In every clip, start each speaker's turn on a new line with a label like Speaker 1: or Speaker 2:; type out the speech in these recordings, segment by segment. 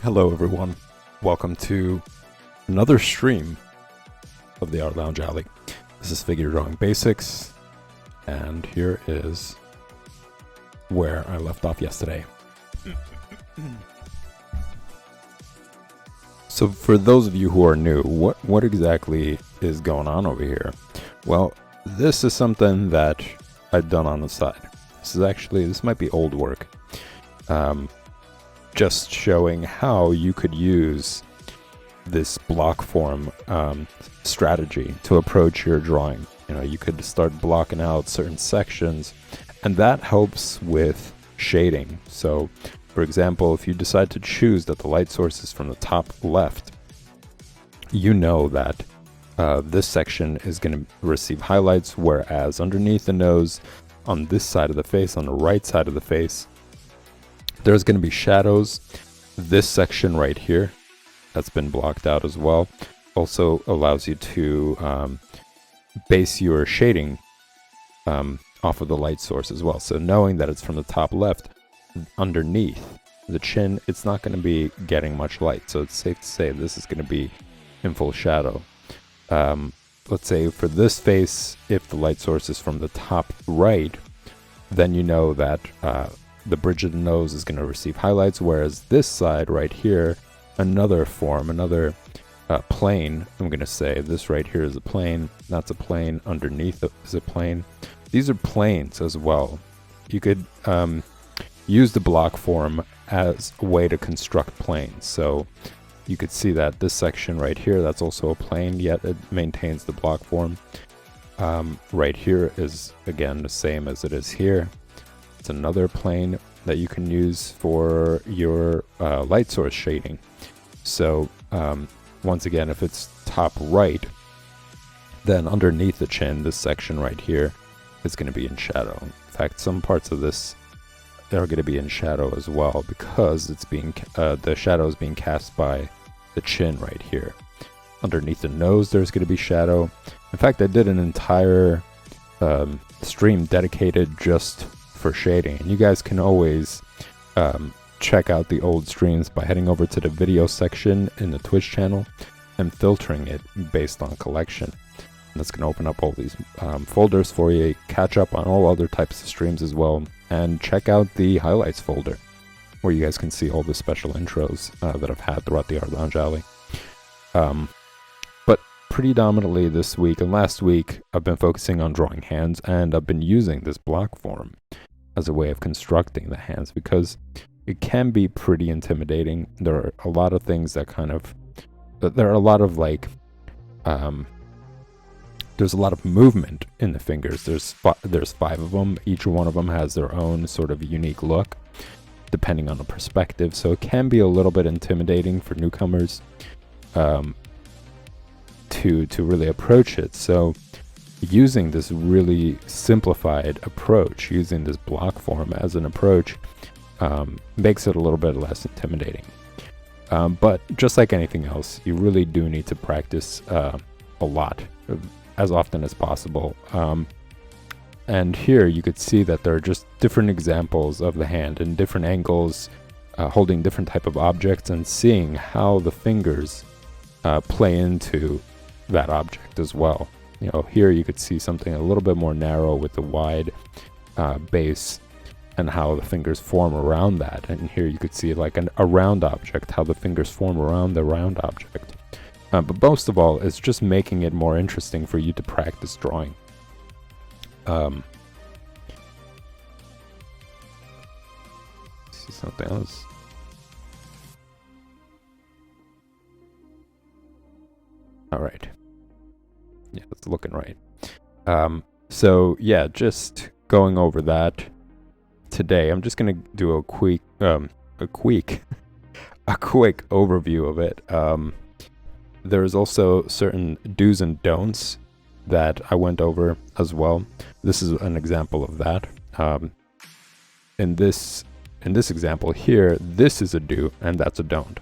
Speaker 1: Hello everyone, welcome to another stream of the Art Lounge Alley. This is Figure Drawing Basics, and here is where I left off yesterday. So for those of you who are new, what exactly is going on over here? Well, this is something that I've done on the side. This might be old work. Just showing how you could use this block form strategy to approach your drawing. You know, you could start blocking out certain sections, and that helps with shading. So, for example, if you decide to choose that the light source is from the top left, you know that this section is going to receive highlights, whereas underneath the nose, on this side of the face, on the right side of the face, there's going to be shadows. This section right here that's been blocked out as well also allows you to base your shading off of the light source as well. So knowing that it's from the top left, underneath the chin, it's not going to be getting much light. So it's safe to say this is going to be in full shadow. Let's say for this face, if the light source is from the top right, then you know that the bridge of the nose is going to receive highlights, whereas this side right here, another plane, I'm going to say this right here is a plane, that's a plane, underneath is a plane. These are planes as well. You could use the block form as a way to construct planes. So you could see that this section right here, that's also a plane, yet it maintains the block form. Right here is, again, the same as it is here. It's another plane that you can use for your light source shading. So once again, if it's top right, then underneath the chin, this section right here is going to be in shadow. In fact, some parts of this are going to be in shadow as well, because it's being the shadow is being cast by the chin right here. Underneath the nose, there's going to be shadow. In fact, I did an entire stream dedicated just for shading, and you guys can always check out the old streams by heading over to the video section in the Twitch channel and filtering it based on collection. And that's going to open up all these folders for you, catch up on all other types of streams as well, and check out the highlights folder where you guys can see all the special intros that I've had throughout the Art Lounge Alley. But predominantly this week and last week, I've been focusing on drawing hands, and I've been using this block form as a way of constructing the hands, because it can be pretty intimidating. There are a lot of things that there are a lot of there's a lot of movement in the fingers. There's 5 of them. Each one of them has their own sort of unique look, depending on the perspective. So it can be a little bit intimidating for newcomers to really approach it. So using this really simplified approach, using this block form as an approach, makes it a little bit less intimidating. But just like anything else, you really do need to practice a lot, as often as possible. And here you could see that there are just different examples of the hand in different angles, holding different type of objects, and seeing how the fingers play into that object as well. You know, here you could see something a little bit more narrow with the wide base, and how the fingers form around that. And here you could see like a round object, how the fingers form around the round object. But most of all, it's just making it more interesting for you to practice drawing. See something else. All right. Yeah, it's looking right. So yeah, just going over that today. I'm just gonna do a quick overview of it. There's also certain do's and don'ts that I went over as well. This is an example of that. In this example here, this is a do and that's a don't.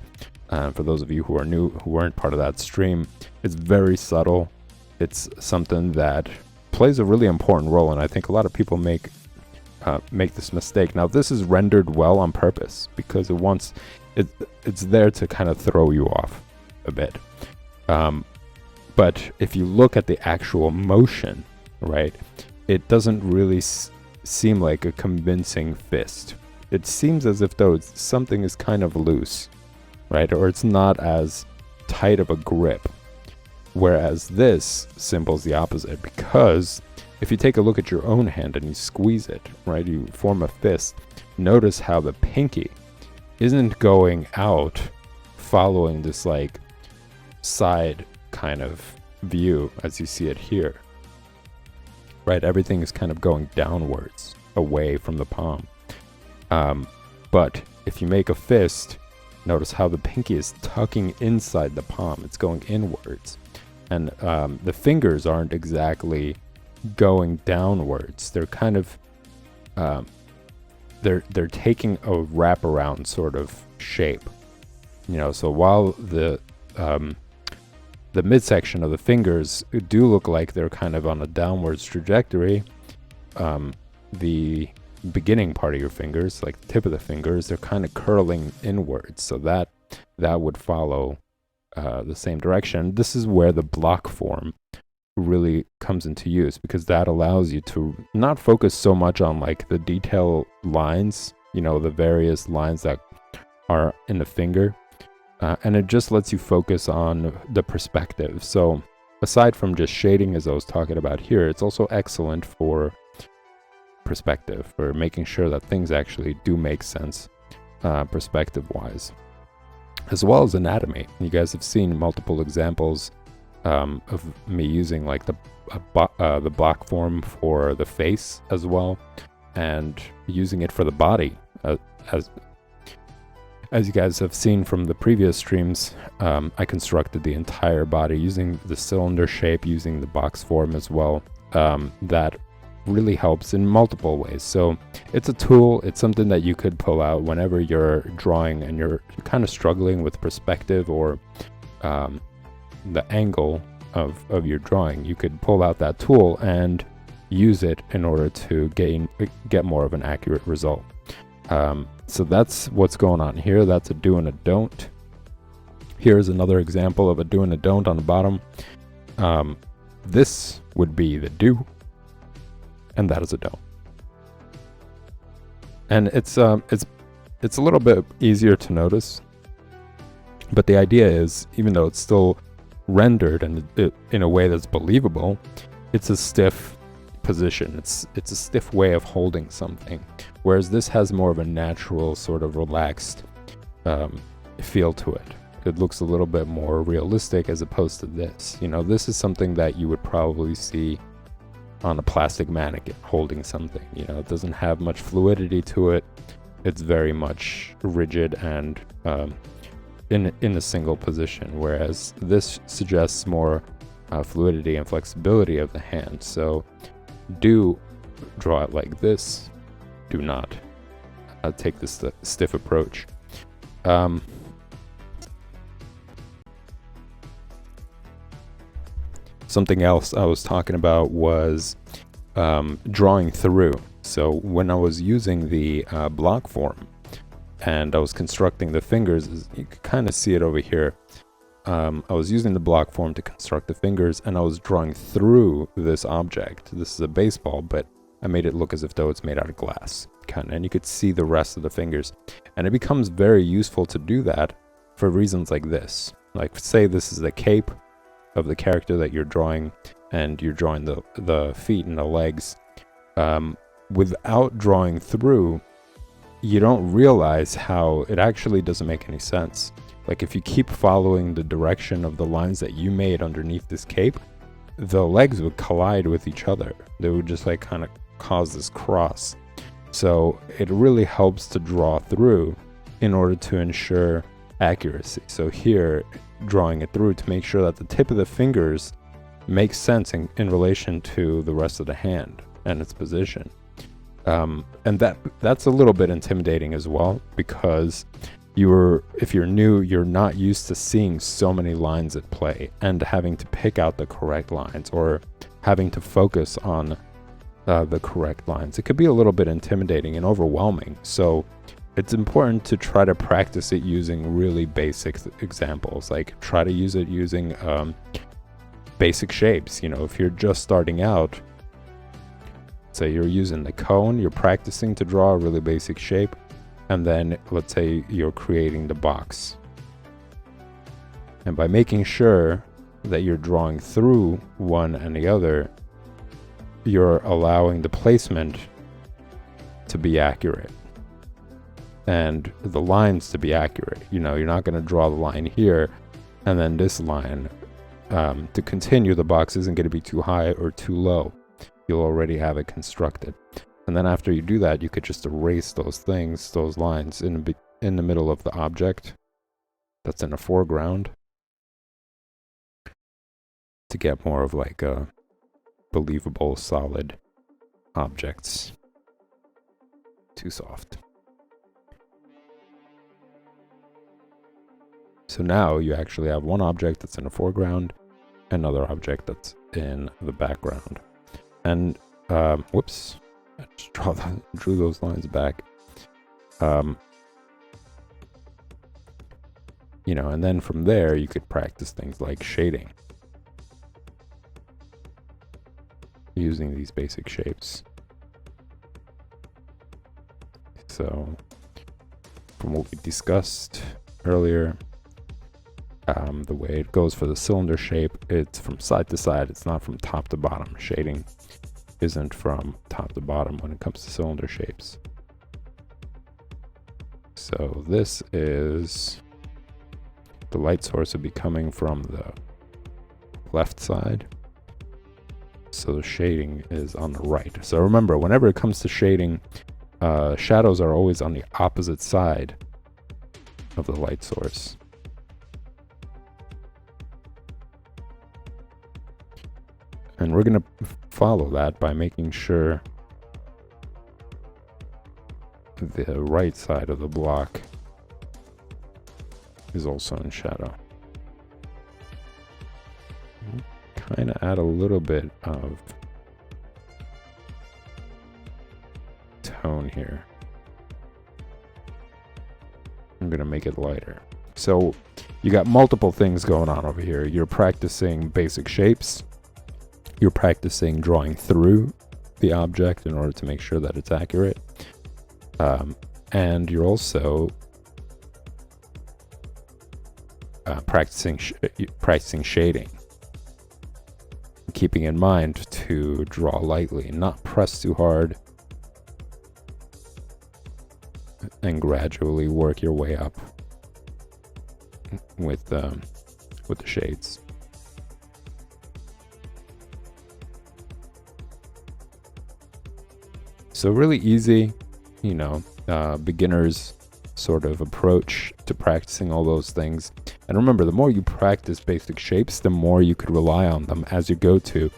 Speaker 1: For those of you who are new, who weren't part of that stream, it's very subtle. It's something that plays a really important role, and I think a lot of people make this mistake. Now, this is rendered well on purpose because it wants it's there to kind of throw you off a bit. But if you look at the actual motion, right, it doesn't really seem like a convincing fist. It seems as if though something is kind of loose, right, or it's not as tight of a grip. Whereas this symbol's the opposite, because if you take a look at your own hand and you squeeze it, right, you form a fist, notice how the pinky isn't going out following this like side kind of view as you see it here, right? Everything is kind of going downwards away from the palm. But if you make a fist, notice how the pinky is tucking inside the palm. It's going inwards, and the fingers aren't exactly going downwards. They're kind of they're taking a wraparound sort of shape, you know. So while the midsection of the fingers do look like they're kind of on a downwards trajectory, the beginning part of your fingers, like the tip of the fingers, they're kind of curling inwards, so that would follow the same direction. This is where the block form really comes into use, because that allows you to not focus so much on like the detail lines, you know, the various lines that are in the finger, and it just lets you focus on the perspective. So aside from just shading, as I was talking about here, it's also excellent for perspective, for making sure that things actually do make sense perspective wise, as well as anatomy. You guys have seen multiple examples of me using like the block form for the face as well, and using it for the body. As you guys have seen from the previous streams, I constructed the entire body using the cylinder shape, using the box form as well. That really helps in multiple ways. So it's a tool, it's something that you could pull out whenever you're drawing and you're kind of struggling with perspective or the angle of your drawing. You could pull out that tool and use it in order to get more of an accurate result. So that's what's going on here. That's a do and a don't. Here's another example of a do and a don't on the bottom. This would be the do, and that is a don't. And it's a little bit easier to notice, but the idea is, even though it's still rendered and in a way that's believable, it's a stiff position. It's a stiff way of holding something, whereas this has more of a natural sort of relaxed feel to it. It looks a little bit more realistic as opposed to this. You know, this is something that you would probably see on a plastic mannequin holding something. You know, it doesn't have much fluidity to it. It's very much rigid and in a single position, whereas this suggests more fluidity and flexibility of the hand. So do draw it like this. Do not take this stiff approach. Something else I was talking about was drawing through. So when I was using the block form and I was constructing the fingers, you can kind of see it over here. I was using the block form to construct the fingers, and I was drawing through this object. This is a baseball, but I made it look as if though it's made out of glass, kind of, and you could see the rest of the fingers. And it becomes very useful to do that for reasons like this. Like, say this is the cape of the character that you're drawing, and you're drawing the feet and the legs. Without drawing through, you don't realize how it actually doesn't make any sense. Like, if you keep following the direction of the lines that you made underneath this cape, the legs would collide with each other. They would just like kind of cause this cross. So it really helps to draw through in order to ensure accuracy. So here, drawing it through to make sure that the tip of the fingers makes sense in relation to the rest of the hand and its position. And that's a little bit intimidating as well, because if you're new, you're not used to seeing so many lines at play and having to pick out the correct lines or having to focus on the correct lines. It could be a little bit intimidating and overwhelming. So it's important to try to practice it using really basic examples. Like try to use it using basic shapes. You know, if you're just starting out, say you're using the cone, you're practicing to draw a really basic shape, and then let's say you're creating the box. And by making sure that you're drawing through one and the other, you're allowing the placement to be accurate and the lines to be accurate. You know, you're not going to draw the line here and then this line to continue. The box isn't going to be too high or too low. You'll already have it constructed. And then after you do that, you could just erase those things, those lines in the middle of the object that's in the foreground to get more of like a believable, solid objects. Too soft. So now you actually have one object that's in the foreground, another object that's in the background. And whoops, I just drew those lines back. You know, and then from there you could practice things like shading using these basic shapes. So from what we discussed earlier, the way it goes for the cylinder shape, it's from side to side, it's not from top to bottom. Shading isn't from top to bottom when it comes to cylinder shapes. So this is the light source would be coming from the left side. So the shading is on the right. So remember, whenever it comes to shading, shadows are always on the opposite side of the light source. And we're going to follow that by making sure the right side of the block is also in shadow. Kind of add a little bit of tone here. I'm going to make it lighter. So you got multiple things going on over here. You're practicing basic shapes. You're practicing drawing through the object in order to make sure that it's accurate. And you're also practicing shading. Keeping in mind to draw lightly, not press too hard, and gradually work your way up with the shades. So really easy, you know, beginner's sort of approach to practicing all those things. And remember, the more you practice basic shapes, the more you could rely on them as you go to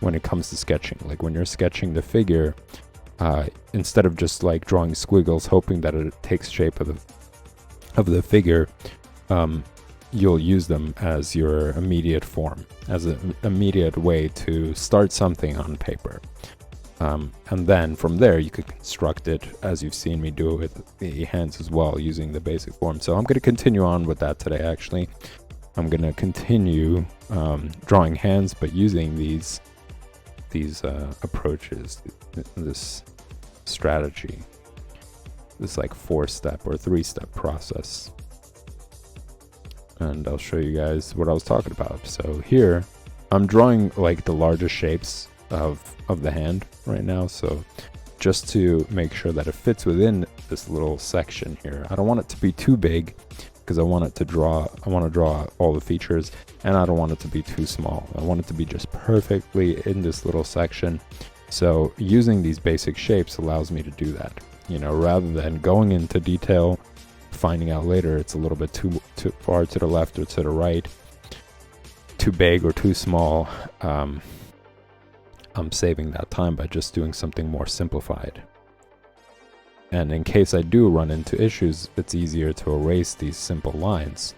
Speaker 1: when it comes to sketching. Like when you're sketching the figure, instead of just like drawing squiggles, hoping that it takes shape of the figure, you'll use them as your immediate form, as an immediate way to start something on paper. And then from there you could construct it as you've seen me do it with the hands as well, using the basic form. So I'm going to continue on with that today. Actually, I'm going to continue drawing hands, but using these approaches, this strategy, this like 4-step or 3-step process. And I'll show you guys what I was talking about. So here I'm drawing like the largest shapes of the hand right now, so just to make sure that it fits within this little section here. I don't want it to be too big because I want to draw all the features, and I don't want it to be too small. I want it to be just perfectly in this little section. So using these basic shapes allows me to do that, you know, rather than going into detail, finding out later it's a little bit too far to the left or to the right, too big or too small. I'm saving that time by just doing something more simplified. And in case I do run into issues, it's easier to erase these simple lines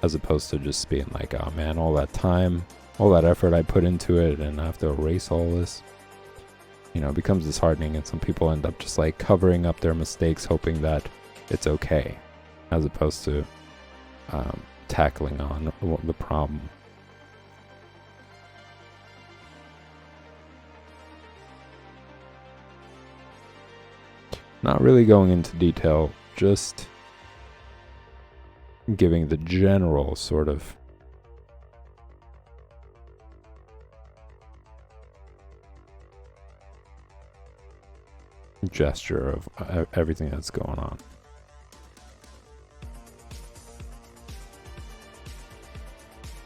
Speaker 1: as opposed to just being like, oh man, all that time, all that effort I put into it, and I have to erase all this. You know, it becomes disheartening, and some people end up just like covering up their mistakes, hoping that it's okay, as opposed to tackling on the problem. Not really going into detail, just giving the general sort of gesture of everything that's going on.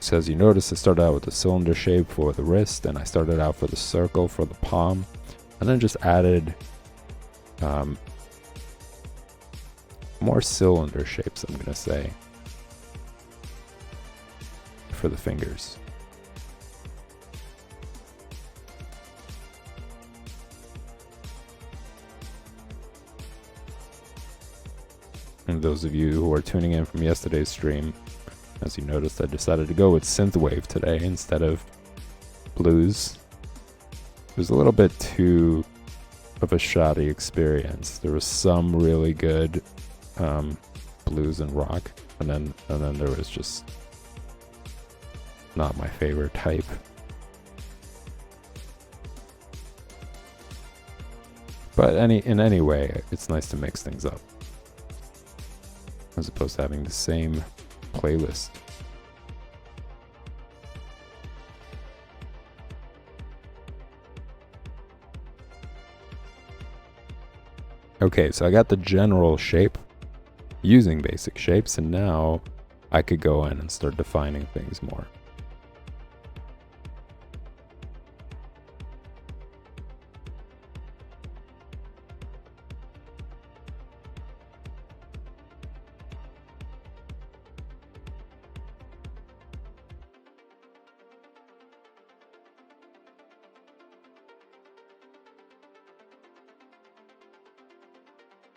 Speaker 1: So as you notice, I started out with the cylinder shape for the wrist, and I started out for the circle for the palm, and then just added more cylinder shapes, I'm gonna say, for the fingers. And those of you who are tuning in from yesterday's stream, as you noticed, I decided to go with synthwave today instead of blues. It was a little bit too of a shoddy experience. There was some really good blues and rock, and then there was just not my favorite type. But in any way, it's nice to mix things up, as opposed to having the same playlist. Okay, so I got the general shape using basic shapes, and now I could go in and start defining things more.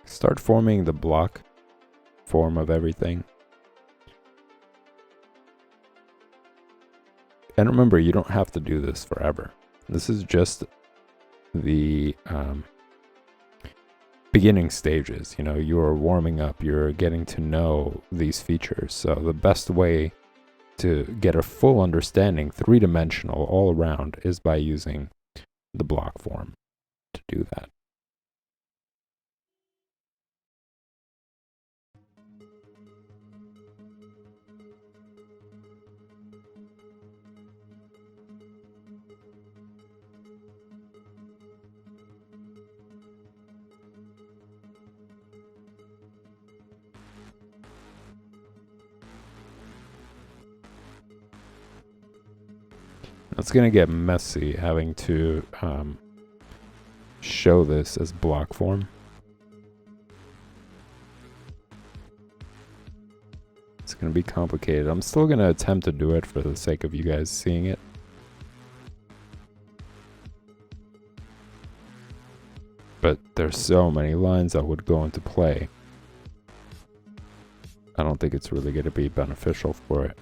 Speaker 1: Start forming the block form of everything. And remember, you don't have to do this forever. This is just the beginning stages. You know, you're warming up, you're getting to know these features. So the best way to get a full understanding, three-dimensional all around, is by using the block form to do that. It's going to get messy having to show this as block form. It's going to be complicated. I'm still going to attempt to do it for the sake of you guys seeing it. But there's so many lines that would go into play. I don't think it's really going to be beneficial for it.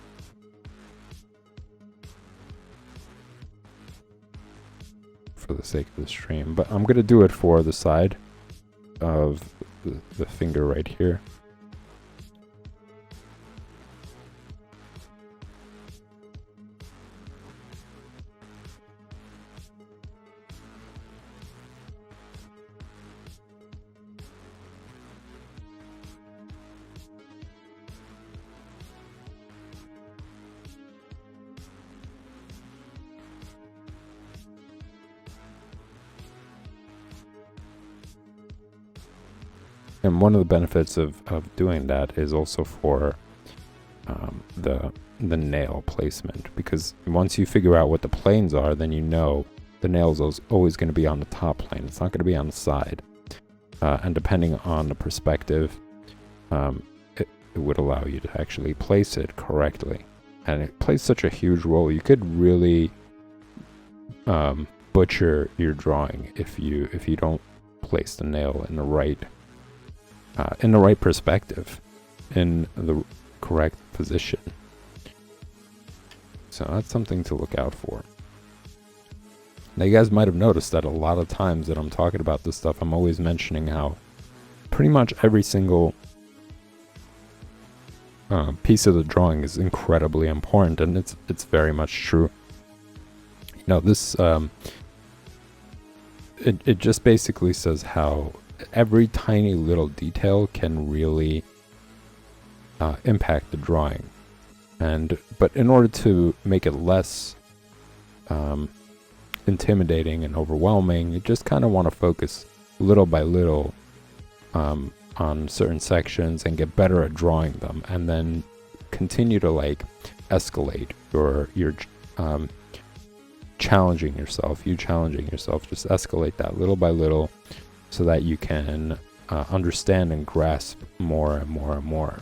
Speaker 1: For the sake of the stream, but I'm gonna do it for the side of the finger right here. And one of the benefits of doing that is also for the nail placement, because once you figure out what the planes are, then you know the nail's always going to be on the top plane. It's not going to be on the side. And depending on the perspective, it would allow you to actually place it correctly. And it plays such a huge role. You could really butcher your drawing if you don't place the nail in the right perspective, in the correct position. So that's something to look out for. Now you guys might have noticed that a lot of times that I'm talking about this stuff, I'm always mentioning how pretty much every single piece of the drawing is incredibly important, and it's very much true. You know, this it just basically says how every tiny little detail can really impact the drawing, but in order to make it less intimidating and overwhelming, you just kind of want to focus little by little on certain sections and get better at drawing them, and then continue to like escalate your challenging yourself, just escalate that little by little so that you can understand and grasp more and more and more.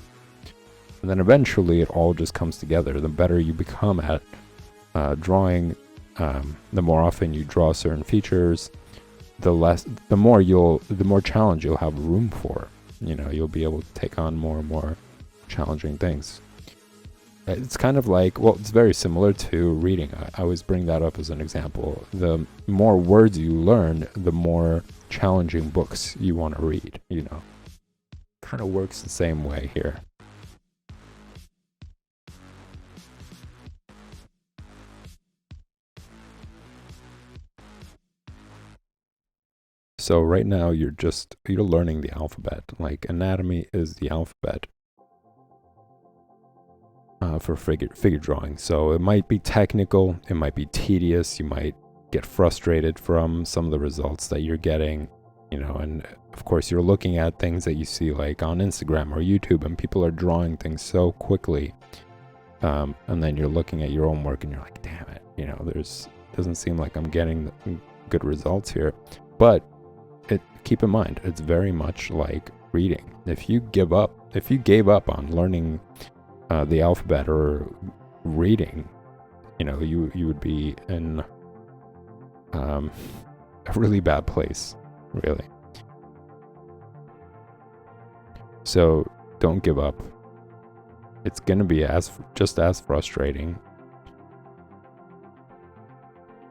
Speaker 1: And then eventually it all just comes together. The better you become at drawing, the more often you draw certain features, the more challenge you'll have room for. You know, you'll be able to take on more and more challenging things. It's kind of like, well, it's very similar to reading. I always bring that up as an example. The more words you learn, the more challenging books you want to read, you know. Kind of works the same way here. So right now you're learning the alphabet. Like anatomy is the alphabet for figure drawing. So it might be technical, it might be tedious, you might get frustrated from some of the results that you're getting, you know, and of course you're looking at things that you see like on Instagram or YouTube, and people are drawing things so quickly, and then you're looking at your own work and you're like, damn it, you know, doesn't seem like I'm getting good results here. But keep in mind, it's very much like reading. If you gave up on learning the alphabet or reading, you know, you would be in a really bad place, really. So don't give up. It's gonna be just as frustrating,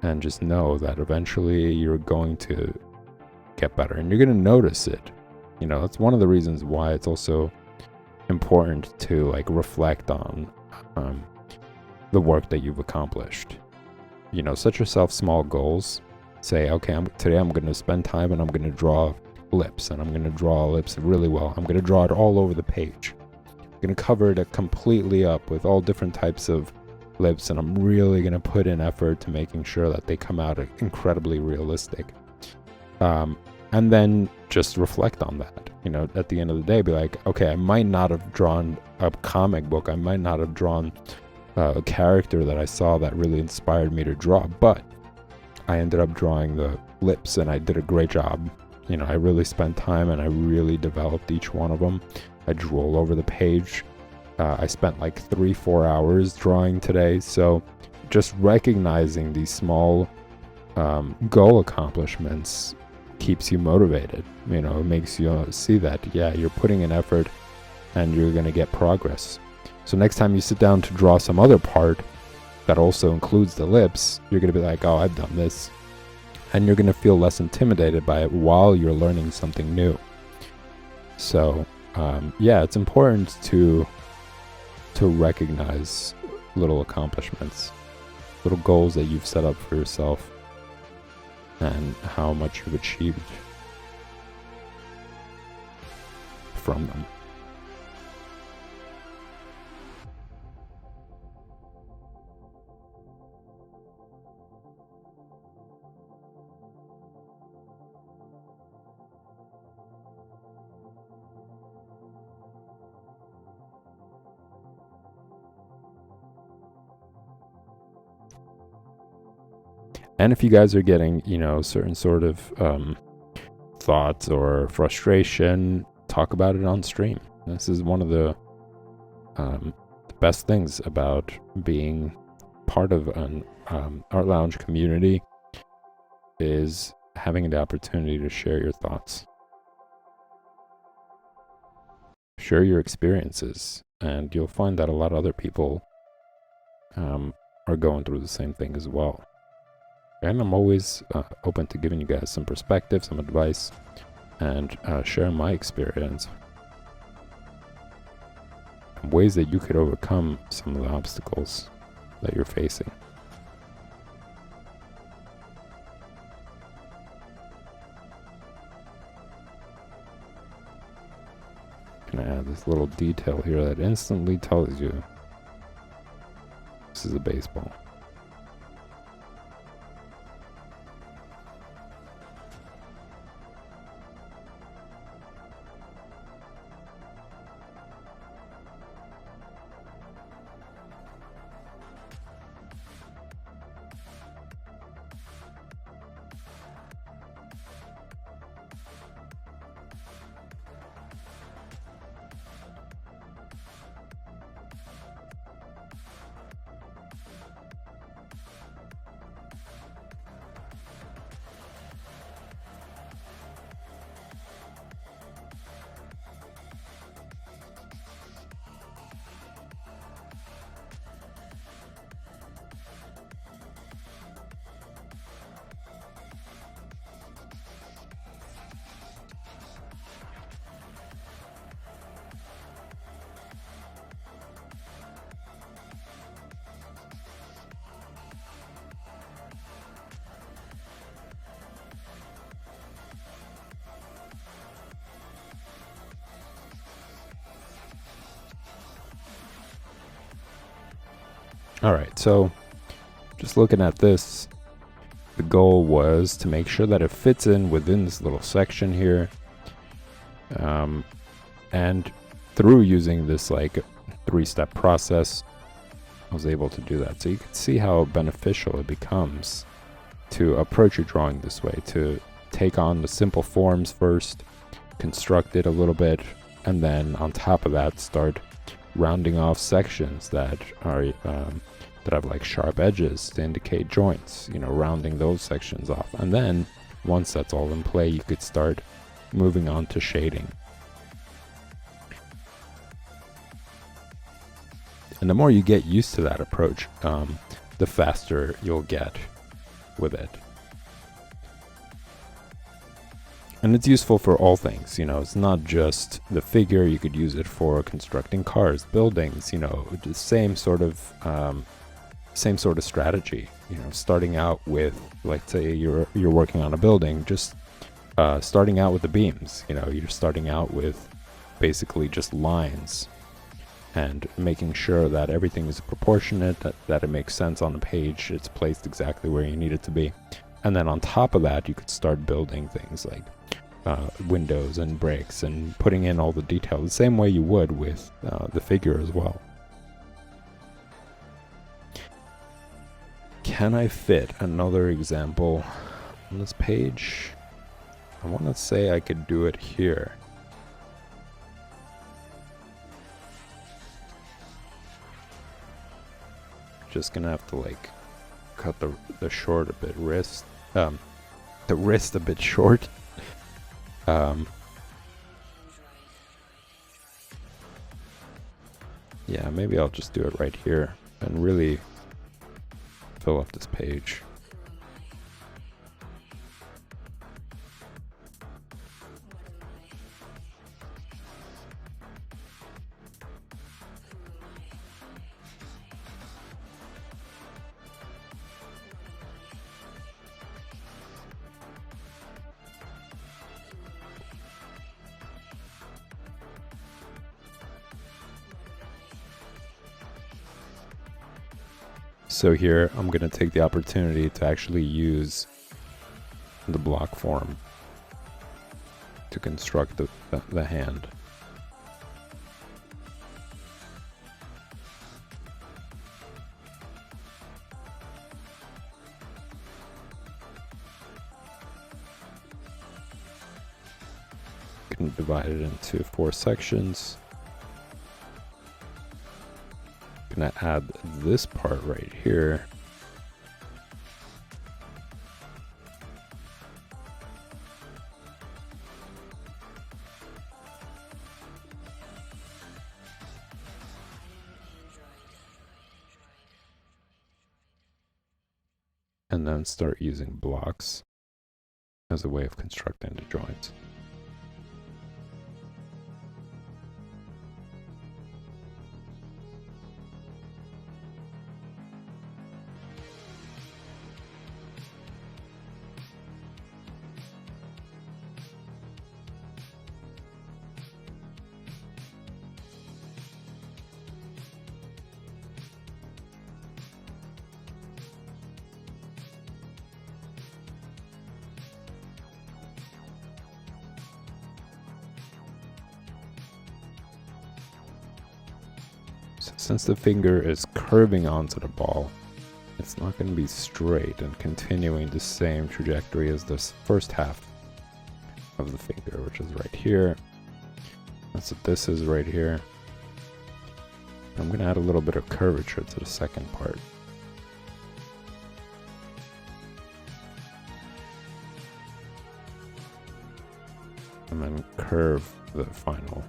Speaker 1: and just know that eventually you're going to get better, and you're going to notice it. You know, that's one of the reasons why it's also important to like reflect on the work that you've accomplished. You know, set yourself small goals. Say, okay, today I'm going to spend time and I'm going to draw lips, and I'm going to draw lips really well. I'm going to draw it all over the page. I'm going to cover it completely up with all different types of lips, and I'm really going to put in effort to making sure that they come out incredibly realistic. And then just reflect on that. You know, at the end of the day, be like, okay, I might not have drawn a comic book, I might not have drawn a character that I saw that really inspired me to draw, but I ended up drawing the lips and I did a great job. You know, I really spent time and I really developed each one of them. I drew all over the page. I spent like 3-4 hours drawing today. So just recognizing these small goal accomplishments keeps you motivated. You know, it makes you see that, yeah, you're putting in effort and you're going to get progress. So next time you sit down to draw some other part that also includes the lips, you're going to be like, oh, I've done this. And you're going to feel less intimidated by it while you're learning something new. So, yeah, it's important to recognize little accomplishments, little goals that you've set up for yourself, and how much you've achieved from them. And if you guys are getting, you know, certain sort of thoughts or frustration, talk about it on stream. This is one of the best things about being part of an art lounge community, is having the opportunity to share your thoughts, share your experiences, and you'll find that a lot of other people are going through the same thing as well. And I'm always open to giving you guys some perspective, some advice, and sharing my experience. and ways that you could overcome some of the obstacles that you're facing. Gonna add this little detail here that instantly tells you this is a baseball. Alright, so just looking at this, the goal was to make sure that it fits in within this little section here. And through using this like 3-step process, I was able to do that. So you can see how beneficial it becomes to approach your drawing this way, to take on the simple forms first, construct it a little bit, and then on top of that start rounding off sections that are that have like sharp edges to indicate joints, you know, rounding those sections off. And then once that's all in play, you could start moving on to shading. And the more you get used to that approach, the faster you'll get with it. And it's useful for all things, you know, it's not just the figure. You could use it for constructing cars, buildings, you know, the same sort of strategy, you know, starting out with, like, say you're working on a building, just starting out with the beams, you know, you're starting out with basically just lines and making sure that everything is proportionate, that it makes sense on the page, it's placed exactly where you need it to be. And then on top of that, you could start building things like windows and bricks and putting in all the detail the same way you would with the figure as well. Can I fit another example on this page? I want to say I could do it here. Just gonna have to like cut the short a bit, the wrist a bit short. Yeah, maybe I'll just do it right here and really fill up this page. So here, I'm going to take the opportunity to actually use the block form to construct the hand. Can divide it into 4 sections. Gonna add this part right here. And then start using blocks as a way of constructing the joints. So since the finger is curving onto the ball, it's not going to be straight and continuing the same trajectory as this first half of the finger, which is right here. That's what this is right here. I'm going to add a little bit of curvature to the second part. And then curve the final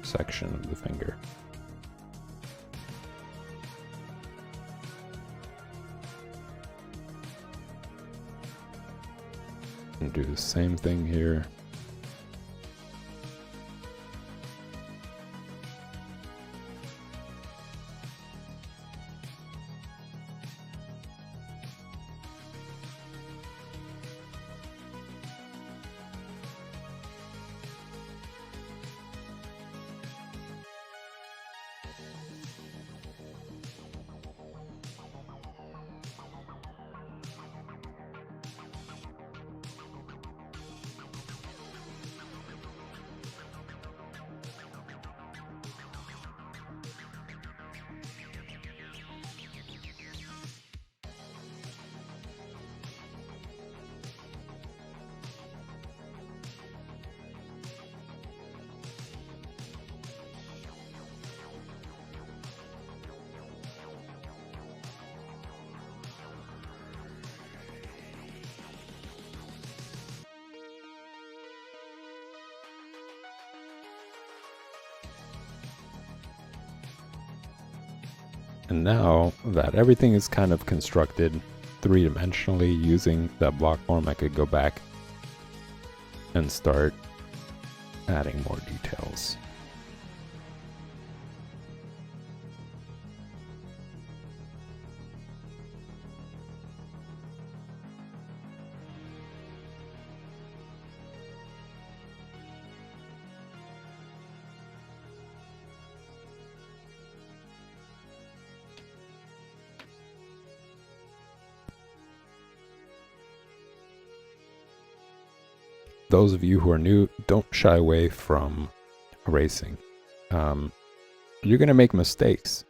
Speaker 1: section of the finger. And do the same thing here. And now that everything is kind of constructed three-dimensionally using that block form, I could go back and start adding more details. Those of you who are new, don't shy away from erasing. You're going to make mistakes,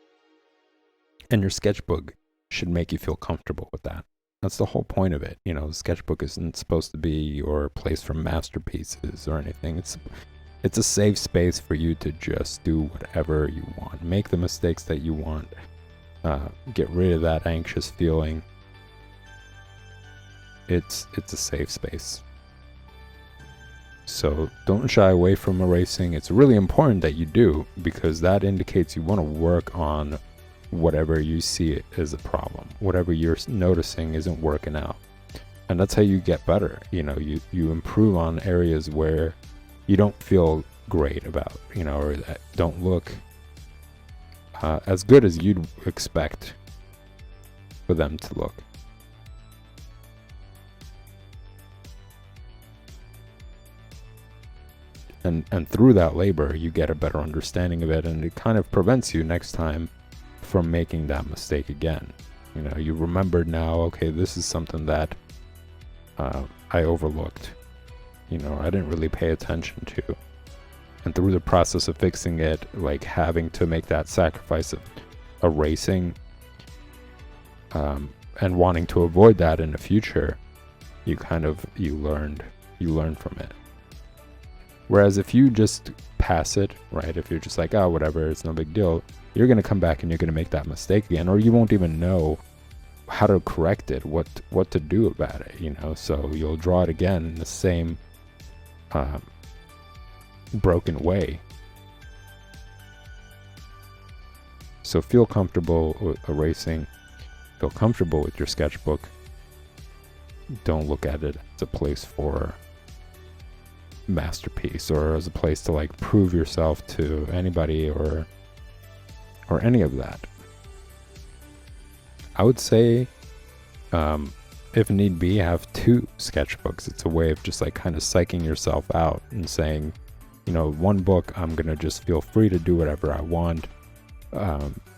Speaker 1: and your sketchbook should make you feel comfortable with that. That's the whole point of it. You know, the sketchbook isn't supposed to be your place for masterpieces or anything. It's a safe space for you to just do whatever you want. Make the mistakes that you want. Get rid of that anxious feeling. It's a safe space. So don't shy away from erasing. It's really important that you do, because that indicates you want to work on whatever you see as a problem. Whatever you're noticing isn't working out. And that's how you get better. You know, you improve on areas where you don't feel great about, you know, or that don't look as good as you'd expect for them to look. And through that labor, you get a better understanding of it, and it kind of prevents you next time from making that mistake again. You know, you remembered now, okay, this is something that I overlooked. You know, I didn't really pay attention to. And through the process of fixing it, like having to make that sacrifice of erasing and wanting to avoid that in the future, you learn from it. Whereas if you just pass it, right, if you're just like, oh, whatever, it's no big deal, you're going to come back and you're going to make that mistake again, or you won't even know how to correct it, what to do about it, you know. So you'll draw it again in the same broken way. So feel comfortable with erasing. Feel comfortable with your sketchbook. Don't look at it as a place for masterpiece or as a place to like prove yourself to anybody or any of that. I would say if need be, have two sketchbooks. It's a way of just like kind of psyching yourself out and saying, you know, one book I'm gonna just feel free to do whatever I want,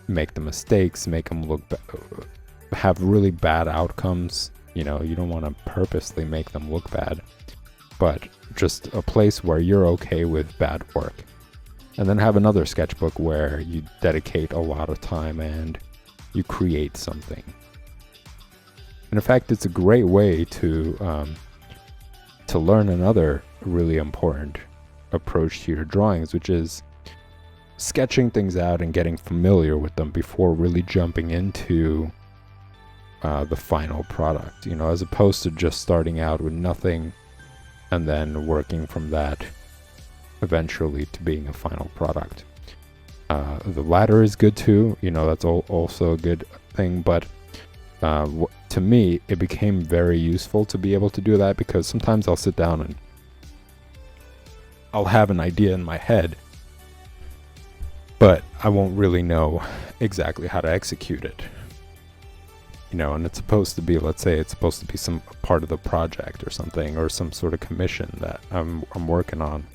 Speaker 1: make the mistakes, make them look have really bad outcomes. You know, you don't want to purposely make them look bad, but just a place where you're okay with bad work. And then have another sketchbook where you dedicate a lot of time and you create something. And in fact, it's a great way to learn another really important approach to your drawings, which is sketching things out and getting familiar with them before really jumping into the final product, as opposed to just starting out with nothing and then working from that eventually to being a final product. The latter is good too, that's also a good thing, but to me, it became very useful to be able to do that, because sometimes I'll sit down and I'll have an idea in my head, but I won't really know exactly how to execute it. And it's supposed to be, let's say it's supposed to be some part of the project or something, or some sort of commission that I'm working on.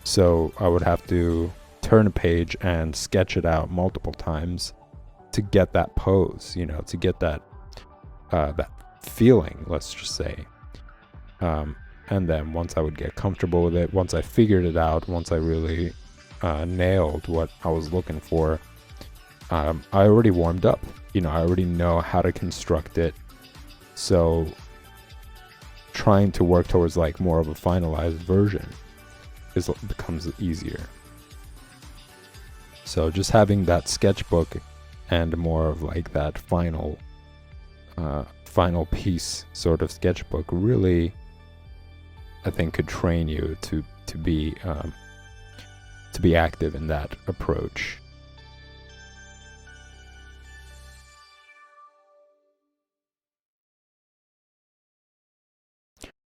Speaker 1: So I would have to turn a page and sketch it out multiple times to get that pose, to get that feeling, let's just say. And then once I would get comfortable with it, once I figured it out, once I really nailed what I was looking for, I already warmed up. I already know how to construct it. So trying to work towards like more of a finalized version becomes easier. So just having that sketchbook and more of like that final piece sort of sketchbook really, I think, could train you to be active in that approach.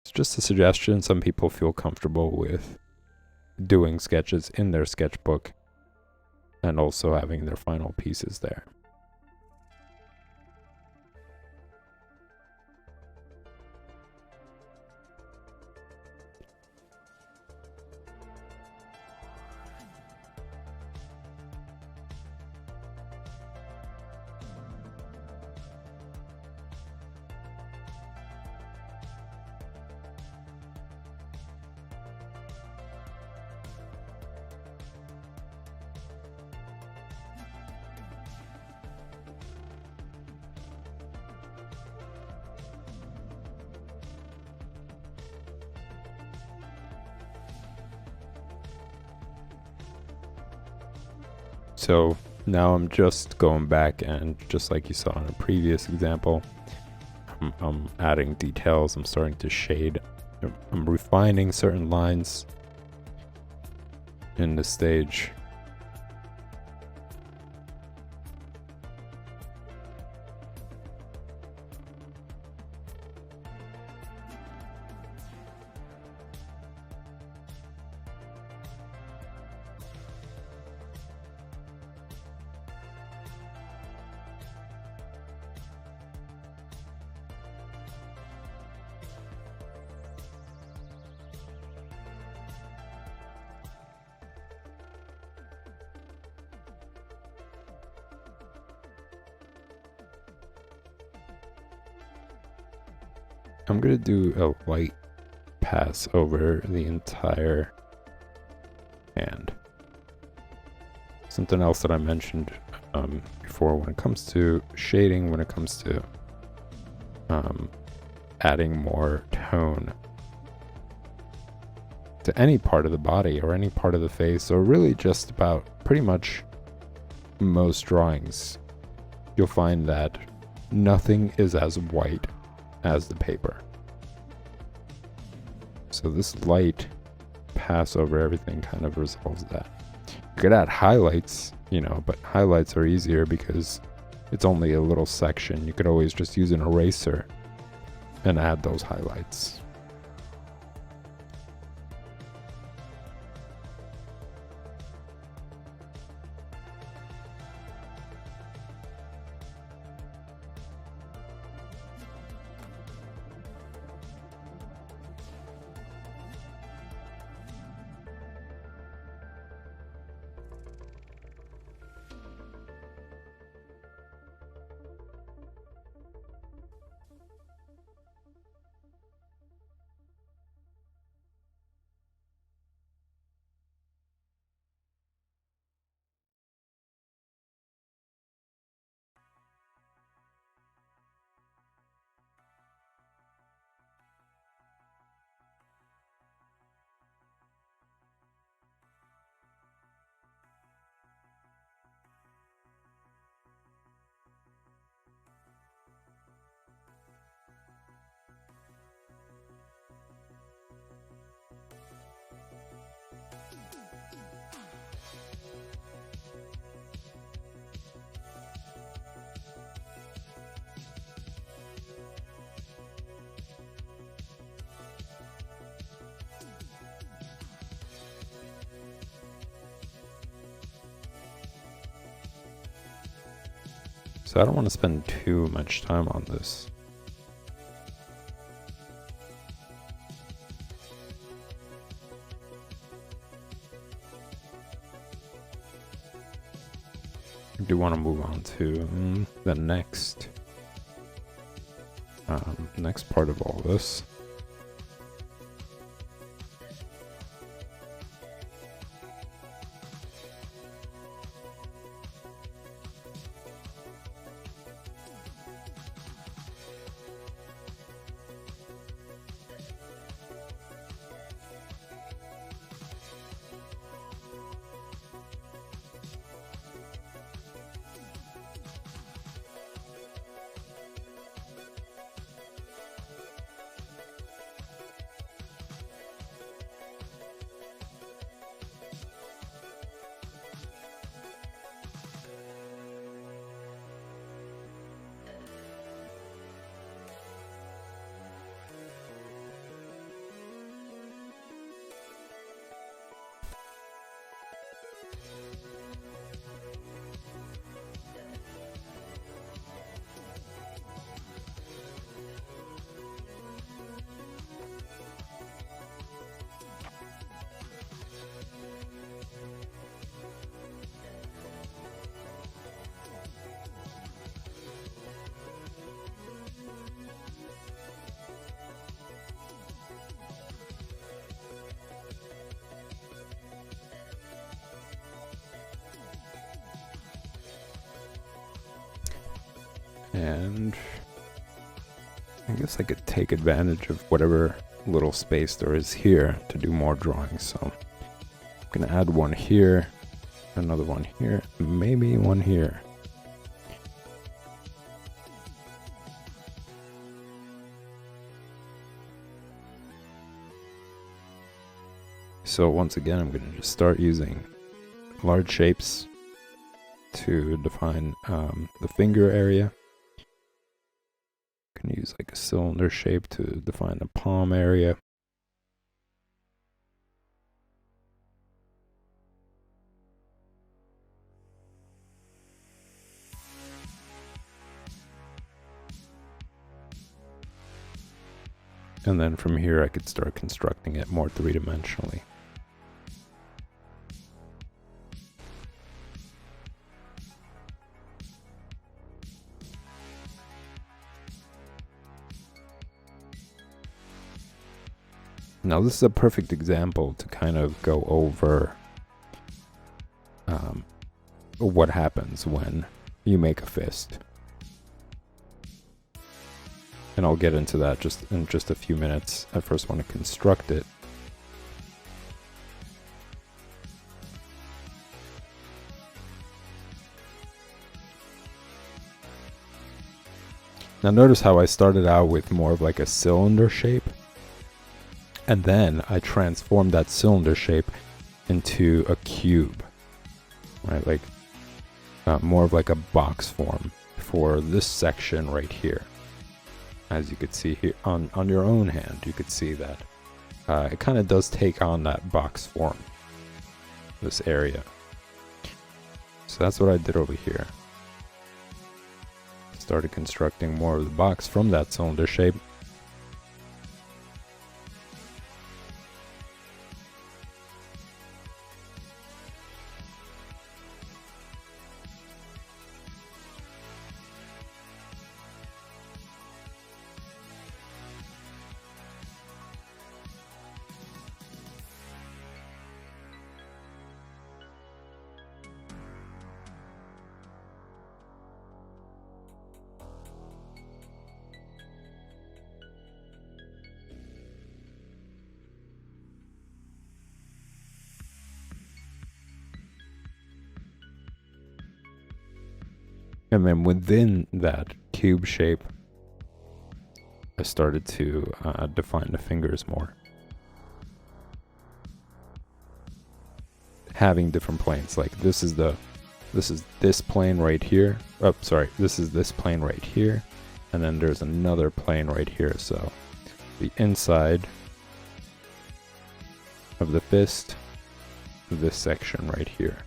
Speaker 1: It's just a suggestion. Some people feel comfortable with doing sketches in their sketchbook and also having their final pieces there. So now I'm just going back, and just like you saw in a previous example, I'm adding details, I'm starting to shade, I'm refining certain lines in the stage. I'm going to do a light pass over the entire hand. Something else that I mentioned before, when it comes to shading, when it comes to adding more tone to any part of the body or any part of the face, or really just about pretty much most drawings, you'll find that nothing is as white as the paper. So this light pass over everything kind of resolves that. You could add highlights, but highlights are easier because it's only a little section. You could always just use an eraser and add those highlights. So I don't want to spend too much time on this. I do want to move on to the next part of all this. And I guess I could take advantage of whatever little space there is here to do more drawing. So I'm gonna add one here, another one here, maybe one here. So once again, I'm gonna just start using large shapes to define the finger area. Can use like a cylinder shape to define the palm area. And then from here I could start constructing it more three-dimensionally. Now this is a perfect example to kind of go over what happens when you make a fist. And I'll get into that in just a few minutes. I first want to construct it. Now notice how I started out with more of like a cylinder shape. And then I transformed that cylinder shape into a cube, right? Like more of like a box form for this section right here. As you could see here on your own hand, you could see that it kind of does take on that box form, this area. So that's what I did over here. Started constructing more of the box from that cylinder shape. And then within that cube shape, I started to define the fingers more. Having different planes, like this is this plane right here. Oh, sorry, this is this plane right here. And then there's another plane right here. So the inside of the fist, this section right here.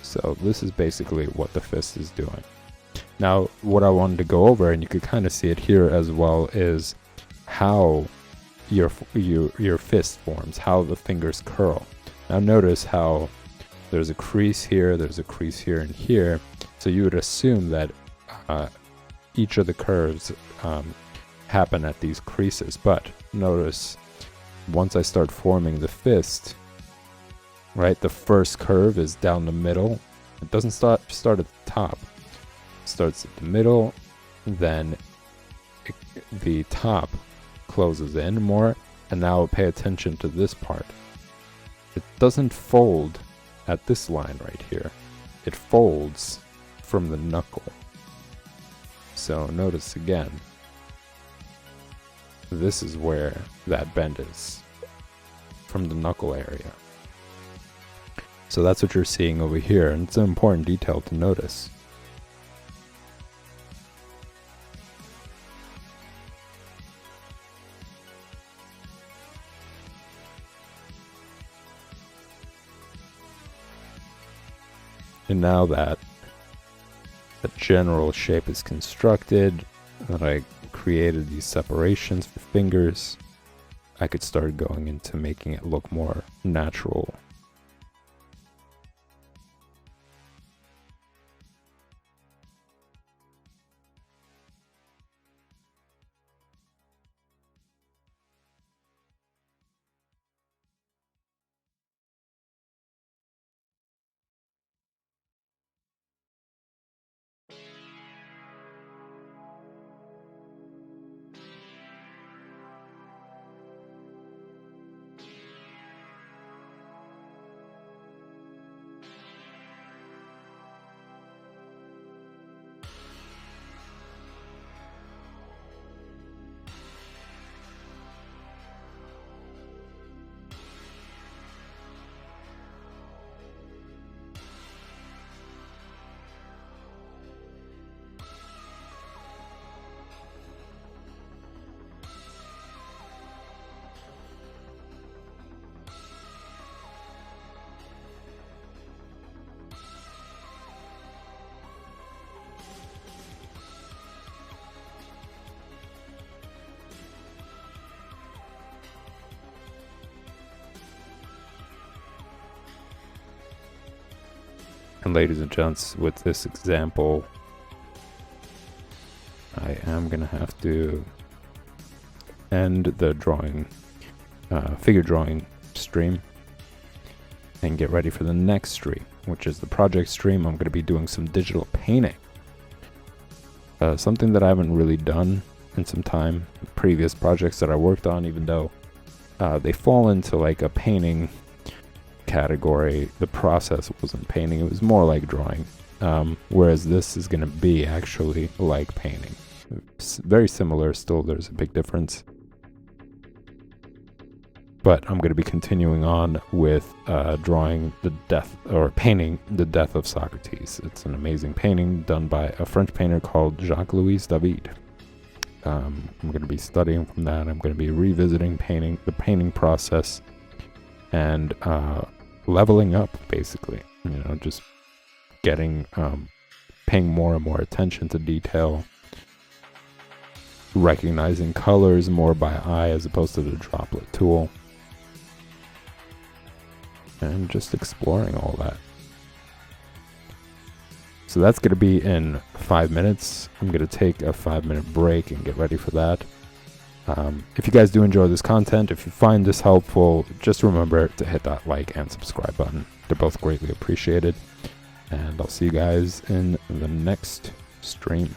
Speaker 1: So this is basically what the fist is doing. Now, what I wanted to go over, and you could kind of see it here as well, is how your fist forms, how the fingers curl. Now notice how there's a crease here, there's a crease here and here. So you would assume that each of the curves happen at these creases. But notice, once I start forming the fist, right, the first curve is down the middle. It doesn't start at the top. It starts at the middle, then the top closes in more, and now pay attention to this part. It doesn't fold at this line right here. It folds from the knuckle. So notice again, this is where that bend is, from the knuckle area. So that's what you're seeing over here, and it's an important detail to notice. And now that the general shape is constructed, that I created these separations for fingers, I could start going into making it look more natural. And ladies and gents, with this example, I am going to have to end the drawing, figure drawing stream and get ready for the next stream, which is the project stream. I'm going to be doing some digital painting. Something that I haven't really done in some time. Previous projects that I worked on, even though they fall into like a painting category, the process wasn't painting, it was more like drawing, whereas this is going to be actually like painting. It's very similar, still there's a big difference, but I'm going to be continuing on with drawing the death, or painting the death of Socrates. It's an amazing painting done by a French painter called Jacques-Louis David. I'm going to be studying from that. I'm going to be revisiting the painting process, and leveling up, basically, just getting paying more and more attention to detail, recognizing colors more by eye as opposed to the droplet tool, and just exploring all that. So that's going to be in 5 minutes. I'm going to take a 5-minute break and get ready for that. If you guys do enjoy this content, if you find this helpful, just remember to hit that like and subscribe button. They're both greatly appreciated. And I'll see you guys in the next stream.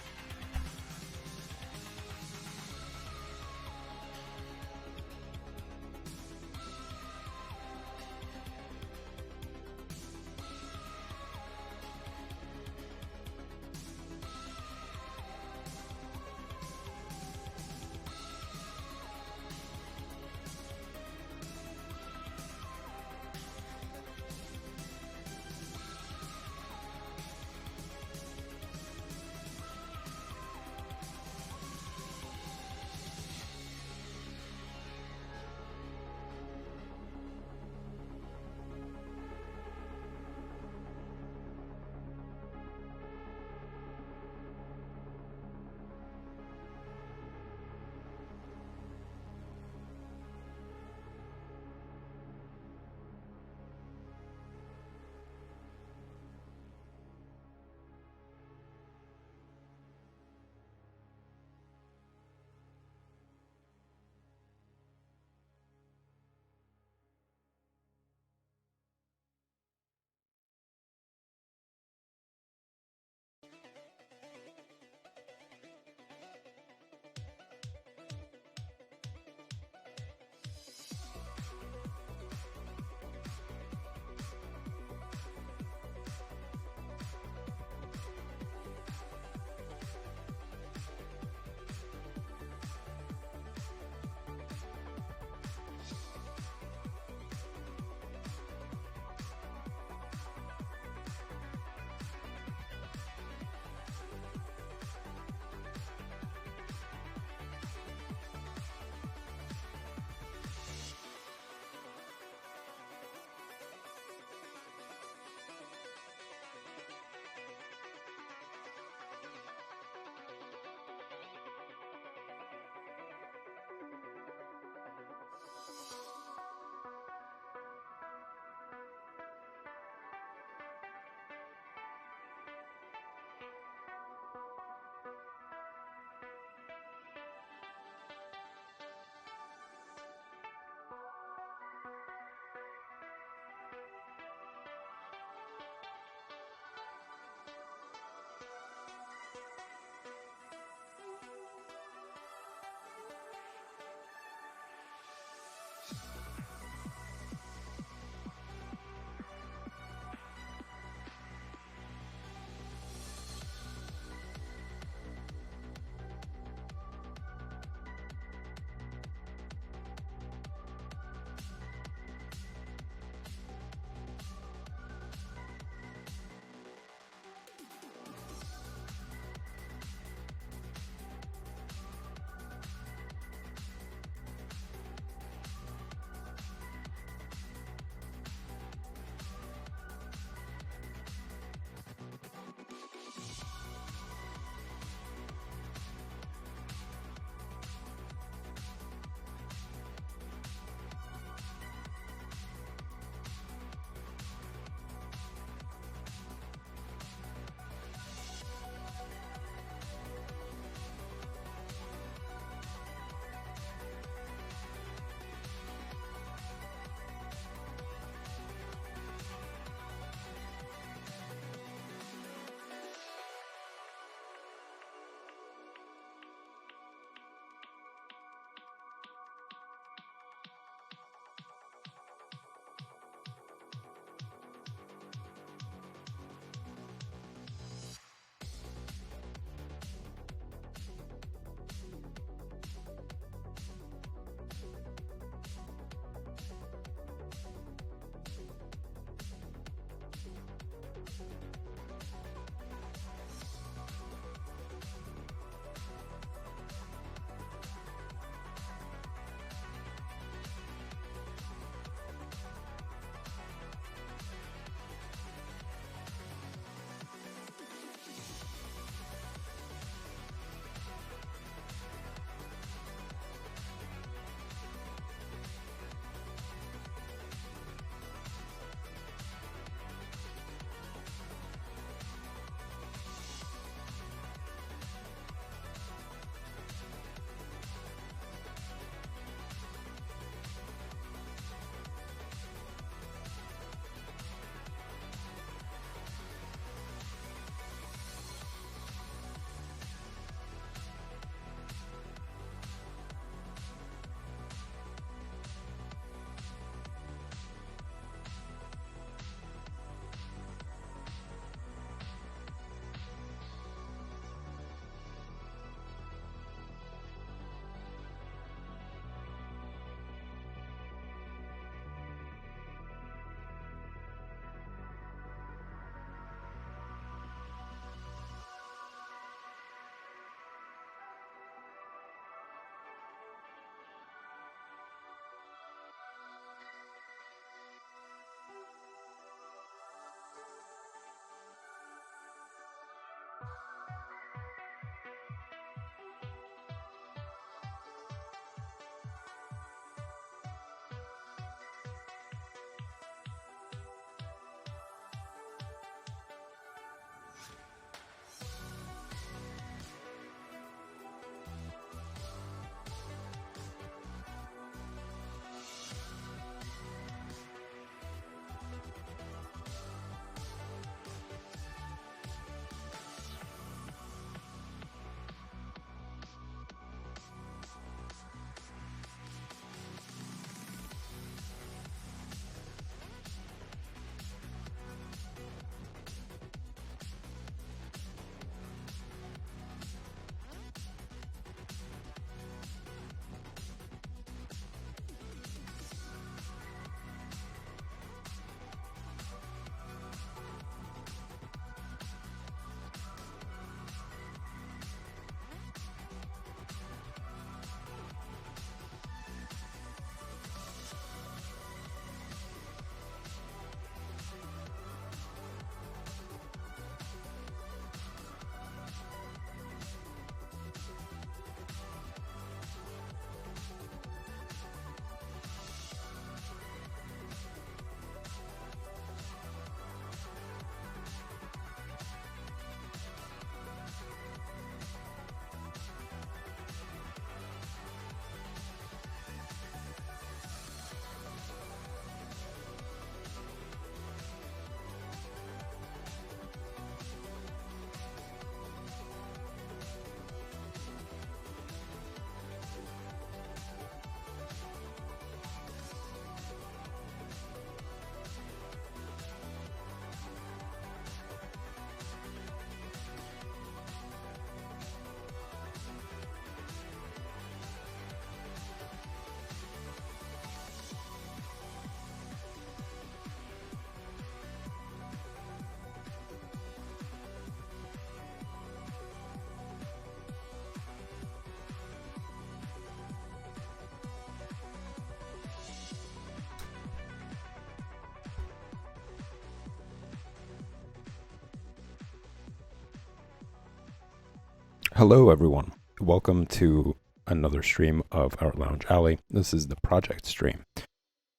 Speaker 1: Hello, everyone. Welcome to another stream of Art Lounge Alley. This is the project stream,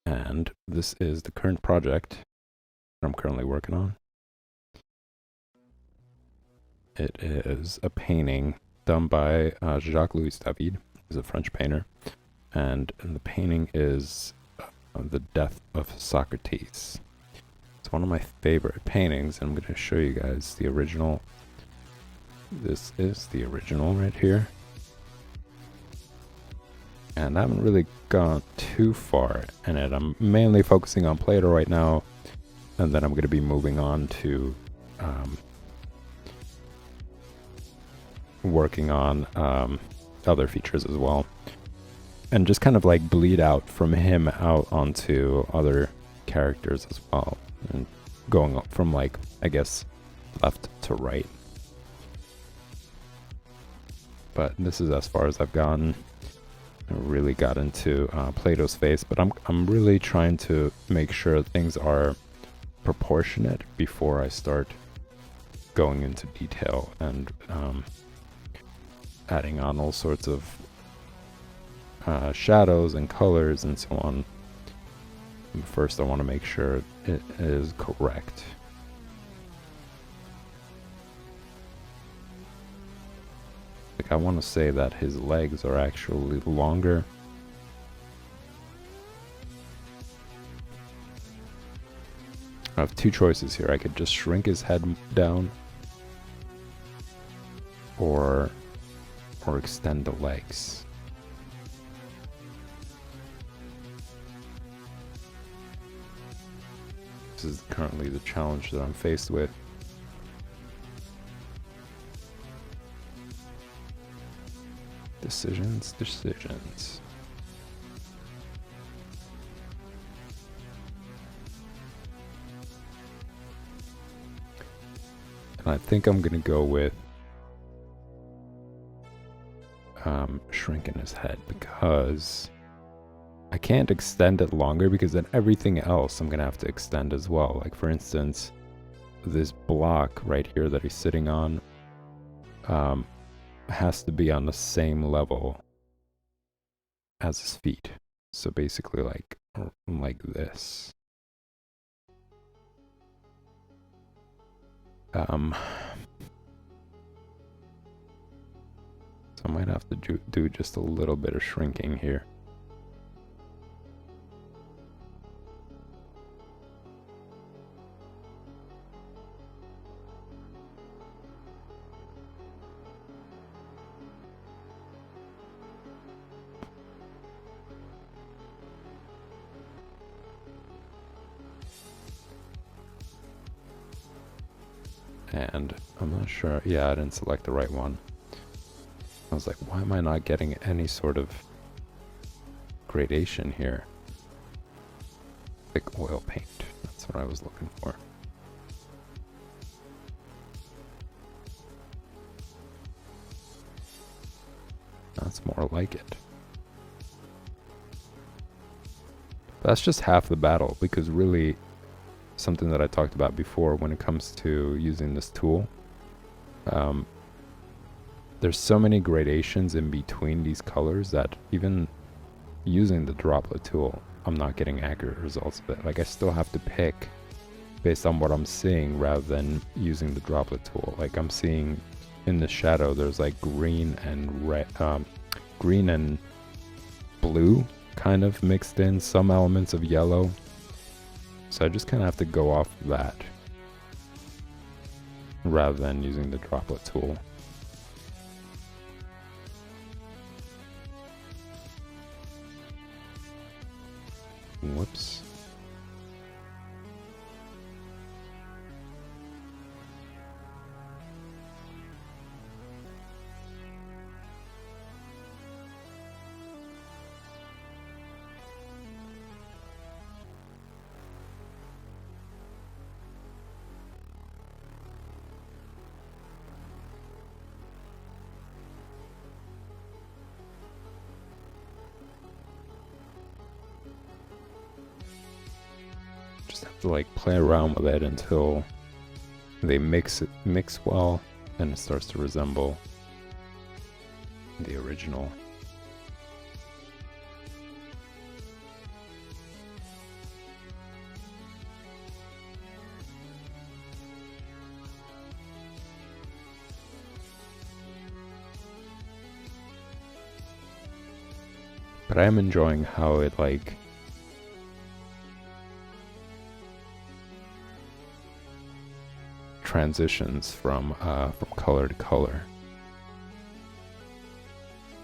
Speaker 1: and this is the current project I'm currently working on. It is a painting done by Jacques-Louis David. He's a French painter, and the painting is the death of Socrates. It's one of my favorite paintings, and I'm going to show you guys the original. This is the original right here. And I haven't really gone too far in it. I'm mainly focusing on Plato right now, and then I'm going to be moving on to working on other features as well. And just kind of like bleed out from him out onto other characters as well. And going up from like, I guess, left to right. But this is as far as I've gone. I really got into Plato's face, but I'm really trying to make sure things are proportionate before I start going into detail and adding on all sorts of shadows and colors and so on. First, I want to make sure it is correct. Like, I want to say that his legs are actually longer. I have two choices here. I could just shrink his head down or extend the legs. This is currently the challenge that I'm faced with. Decisions. And I think I'm gonna go with shrinking his head, because I can't extend it longer, because then everything else I'm gonna have to extend as well. Like, for instance, this block right here that he's sitting on has to be on the same level as his feet. So basically like this. So I might have to do just a little bit of shrinking here. And I'm not sure. Yeah, I didn't select the right one. I was like, why am I not getting any sort of gradation here? Thick oil paint. That's what I was looking for. That's more like it. But that's just half the battle, because really, something that I talked about before when it comes to using this tool, there's so many gradations in between these colors that even using the droplet tool, I'm not getting accurate results of it. Like, I still have to pick based on what I'm seeing rather than using the droplet tool. Like, I'm seeing in the shadow there's like green and red, green and blue kind of mixed in, some elements of yellow. So I just kind of have to go off of that rather than using the droplet tool. Whoops. Just have to like play around with it until they mix well and it starts to resemble the original. But I am enjoying how it like transitions from color to color.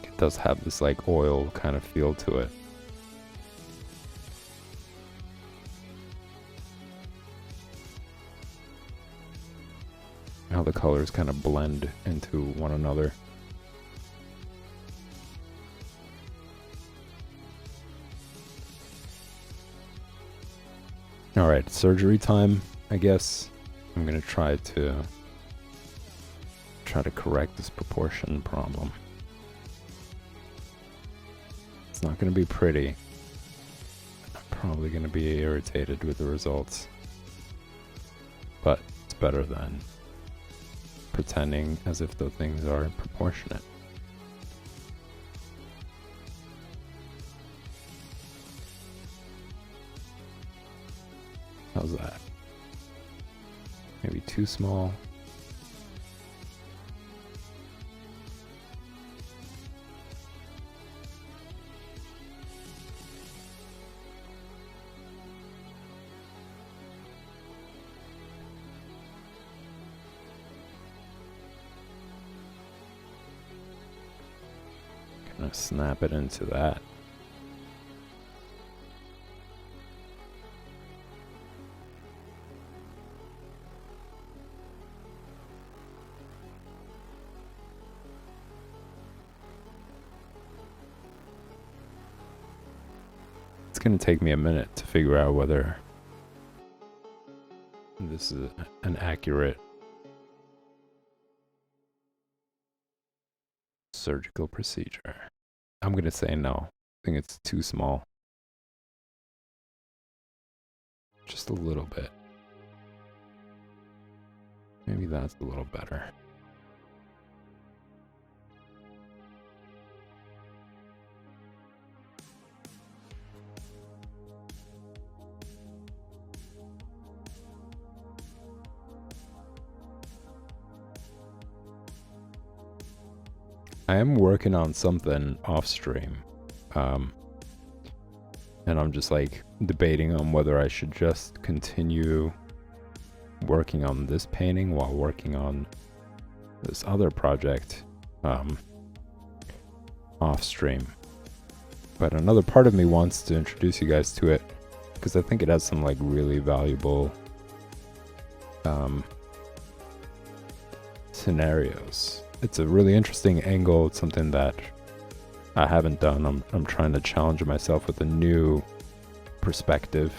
Speaker 1: It does have this like oil kind of feel to it. How the colors kind of blend into one another. Alright, surgery time, I guess. I'm gonna try to correct this proportion problem. It's not gonna be pretty. I'm probably gonna be irritated with the results. But it's better than pretending as if the things are proportionate. How's that? Maybe too small. Gonna snap it into that. It's going to take me a minute to figure out whether this is an accurate surgical procedure. I'm going to say no. I think it's too small. Just a little bit. Maybe that's a little better. I am working on something off stream, and I'm just like debating on whether I should just continue working on this painting while working on this other project off stream. But another part of me wants to introduce you guys to it because I think it has some like really valuable scenarios. It's a really interesting angle. It's something that I haven't done. I'm trying to challenge myself with a new perspective.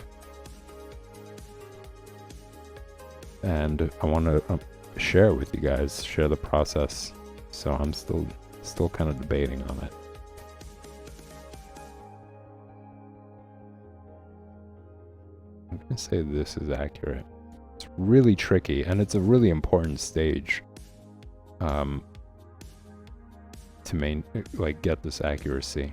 Speaker 1: And I want to share it with you guys, share the process. So I'm still kind of debating on it. I'm going to say this is accurate. It's really tricky, and it's a really important stage to get this accuracy.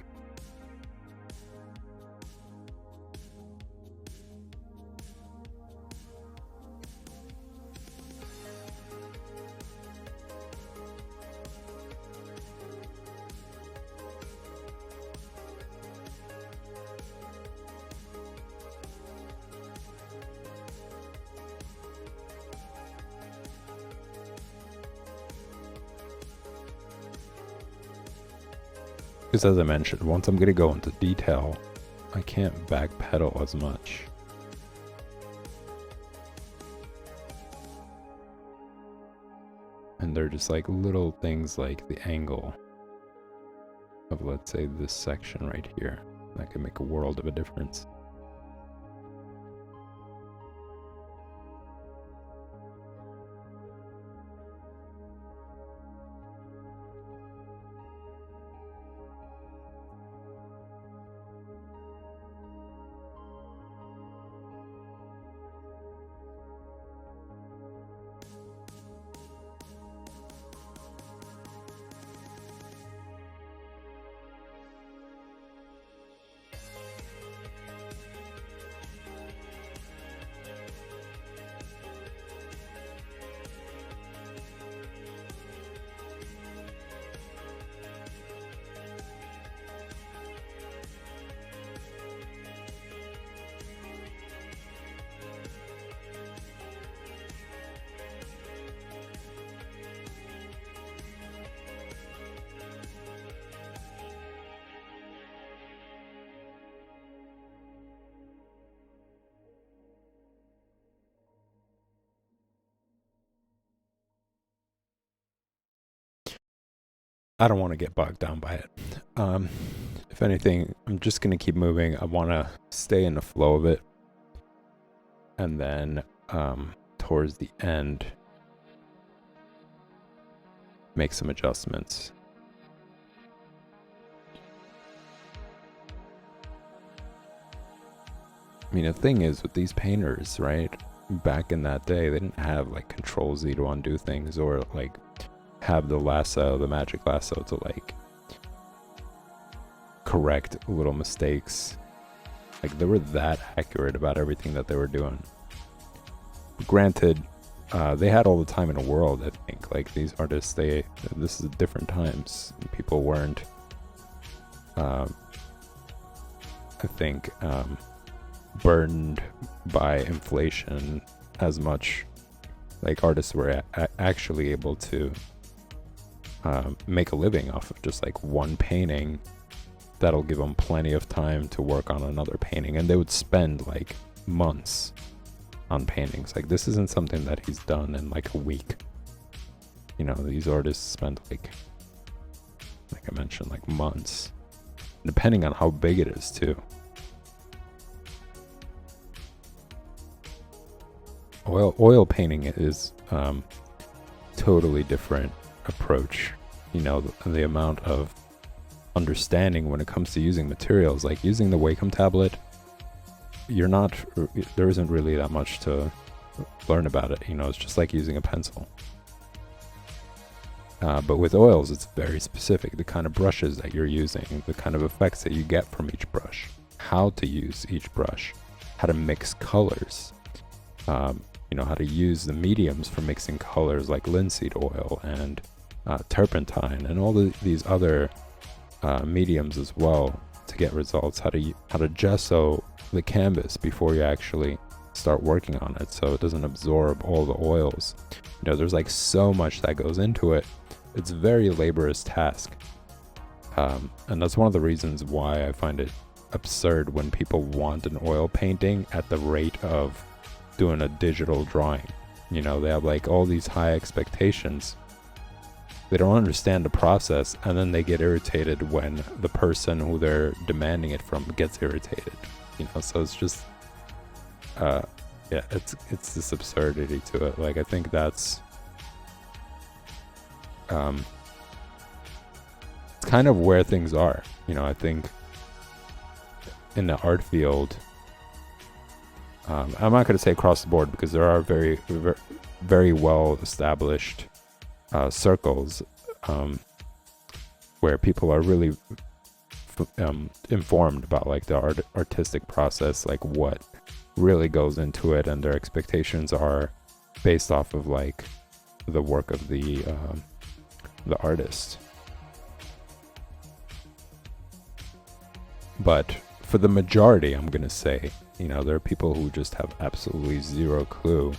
Speaker 1: Because as I mentioned, once I'm going to go into detail, I can't backpedal as much. And they're just like little things like the angle of, let's say, this section right here. That can make a world of a difference. I don't want to get bogged down by it. If anything, I'm just going to keep moving. I want to stay in the flow of it. And then towards the end, make some adjustments. I mean, the thing is with these painters, right? Back in that day, they didn't have like Control Z to undo things, or like have the lasso, the magic lasso, to like correct little mistakes. Like, they were that accurate about everything that they were doing. Granted, they had all the time in the world, I think. Like, these artists, this is different times. People weren't, I think, burdened by inflation as much. Like, artists were actually able to make a living off of just like one painting. That'll give them plenty of time to work on another painting, and they would spend like months on paintings. Like, this isn't something that he's done in like a week. You know, these artists spend like I mentioned, like months, depending on how big it is too. Oil painting is totally different approach. You know, the amount of understanding when it comes to using materials, like using the Wacom tablet, there isn't really that much to learn about it. You know, it's just like using a pencil. But with oils, it's very specific. The kind of brushes that you're using, the kind of effects that you get from each brush, how to use each brush, how to mix colors, you know, how to use the mediums for mixing colors like linseed oil and turpentine and all these other mediums as well to get results. How to gesso the canvas before you actually start working on it, so it doesn't absorb all the oils. You know, there's like so much that goes into it. It's a very laborious task, and that's one of the reasons why I find it absurd when people want an oil painting at the rate of doing a digital drawing. You know, they have like all these high expectations. They don't understand the process, and then they get irritated when the person who they're demanding it from gets irritated. You know, so it's just, yeah, it's this absurdity to it. Like, I think that's, it's kind of where things are. You know, I think in the art field, I'm not going to say across the board, because there are very, very, very well established circles where people are really informed about like the artistic process, like what really goes into it, and their expectations are based off of like the work of the artist. But for the majority, I'm gonna say, you know, there are people who just have absolutely zero clue,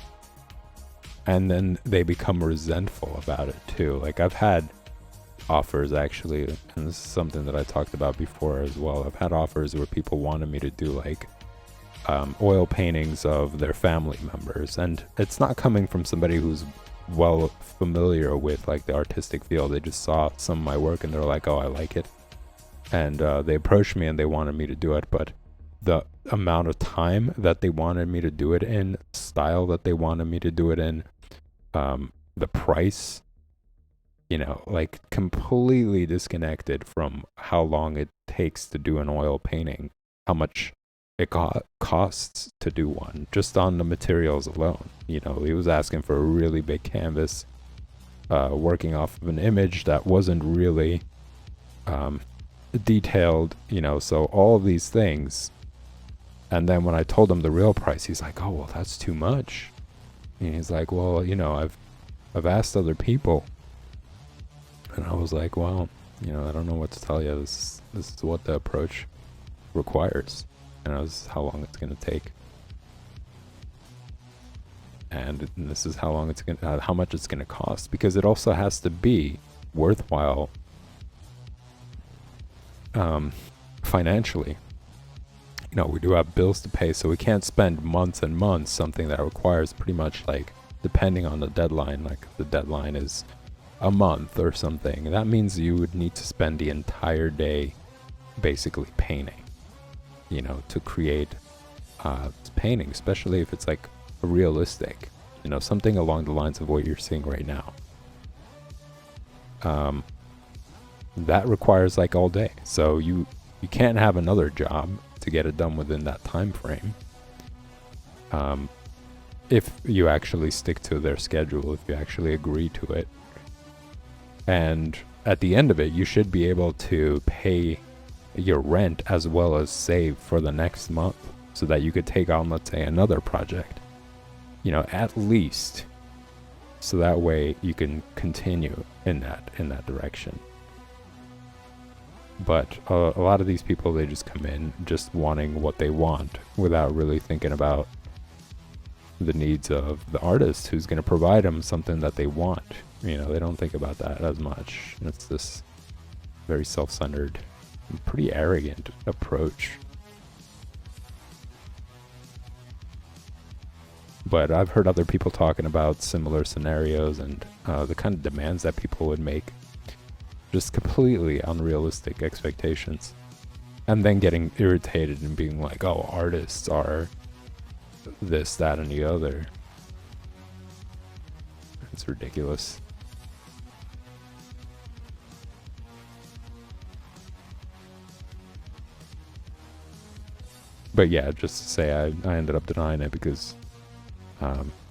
Speaker 1: and then they become resentful about it too. Like, I've had offers, actually, and this is something that I talked about before as well. I've had offers where people wanted me to do like oil paintings of their family members, and it's not coming from somebody who's well familiar with like the artistic field. They just saw some of my work and they're like, oh, I like it, and they approached me and they wanted me to do it. But the amount of time that they wanted me to do it in, style that they wanted me to do it in, the price, you know, like completely disconnected from how long it takes to do an oil painting, how much it costs to do one, just on the materials alone. You know, he was asking for a really big canvas, working off of an image that wasn't really detailed, you know, so all of these things. And then when I told him the real price, he's like, oh, well, that's too much. And he's like, well, you know, I've asked other people. And I was like, well, you know, I don't know what to tell you. This is what the approach requires. And this is how long it's going to take. And this is how long it's going to, how much it's going to cost, because it also has to be worthwhile financially. You know, we do have bills to pay, so we can't spend months and months something that requires pretty much, like, depending on the deadline, like the deadline is a month or something, that means you would need to spend the entire day basically painting, to create this painting, especially if it's like realistic, something along the lines of what you're seeing right now. That requires like all day. So you can't have another job to get it done within that time frame. If you actually stick to their schedule, if you actually agree to it. And at the end of it, you should be able to pay your rent as well as save for the next month so that you could take on, let's say, another project, at least. So that way you can continue in that direction. But a lot of these people, they just come in just wanting what they want without really thinking about the needs of the artist who's going to provide them something that they want. They don't think about that as much. It's this very self-centered, pretty arrogant approach. But I've heard other people talking about similar scenarios and the kind of demands that people would make. Just completely unrealistic expectations. And then getting irritated and being like, oh, artists are this, that, and the other. It's ridiculous. But yeah, just to say I ended up denying it because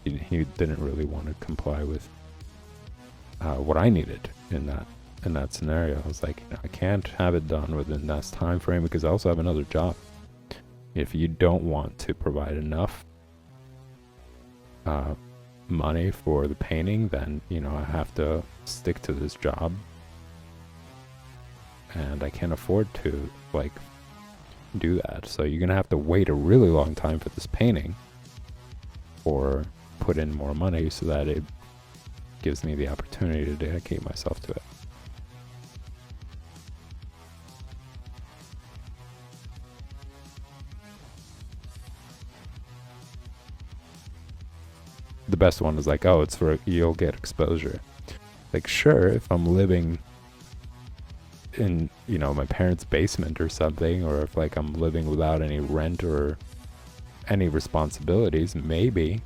Speaker 1: he didn't really want to comply with what I needed in that scenario. I was like, I can't have it done within this time frame because I also have another job. If you don't want to provide enough money for the painting, then I have to stick to this job, and I can't afford to do that. So you're gonna have to wait a really long time for this painting, or put in more money so that it gives me the opportunity to dedicate myself to it. The best one is like, oh, it's for you'll get exposure. Like, sure, if I'm living in my parents' basement or something, or if I'm living without any rent or any responsibilities, maybe.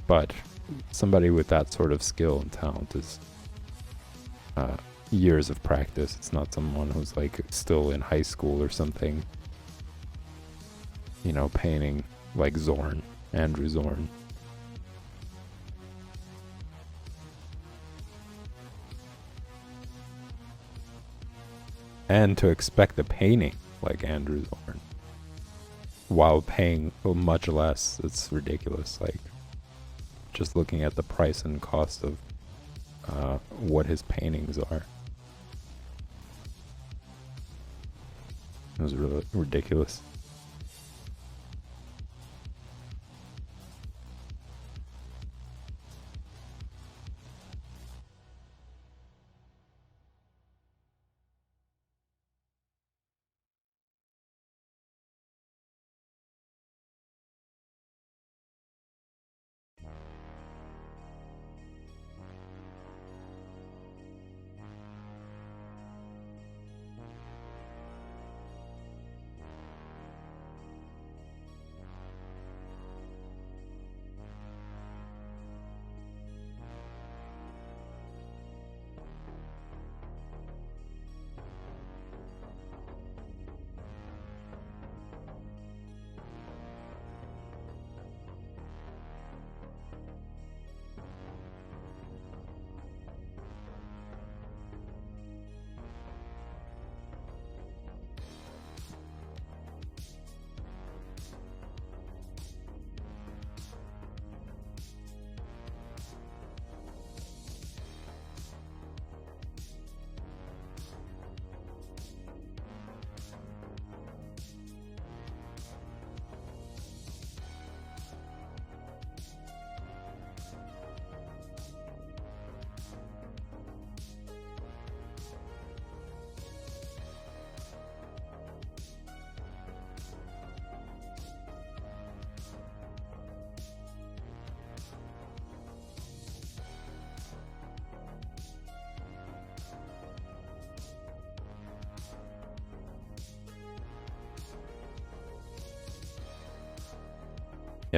Speaker 1: But somebody with that sort of skill and talent is years of practice. It's not someone who's still in high school or something, painting like Andrew Zorn. And to expect a painting like Andrew Zorn while paying much less, it's ridiculous. Just looking at the price and cost of what his paintings are. It was really ridiculous.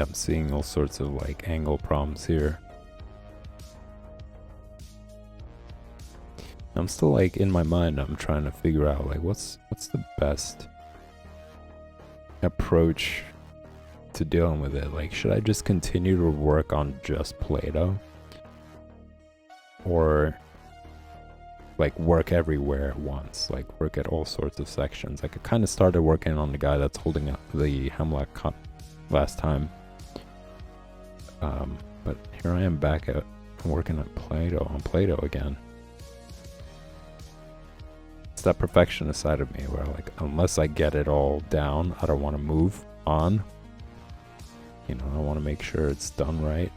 Speaker 1: Yeah, I'm seeing all sorts of like angle problems here. I'm still like in my mind, I'm trying to figure out like what's the best approach to dealing with it. Like, should I just continue to work on just Play-Doh, or like work everywhere at once, like work at all sorts of sections? Like I kind of started working on the guy that's holding up the Hemlock cup last time, but here I am back at working at Play-Doh again. It's that perfectionist side of me where like unless I get it all down, I don't want to move on. You know, I want to make sure it's done right.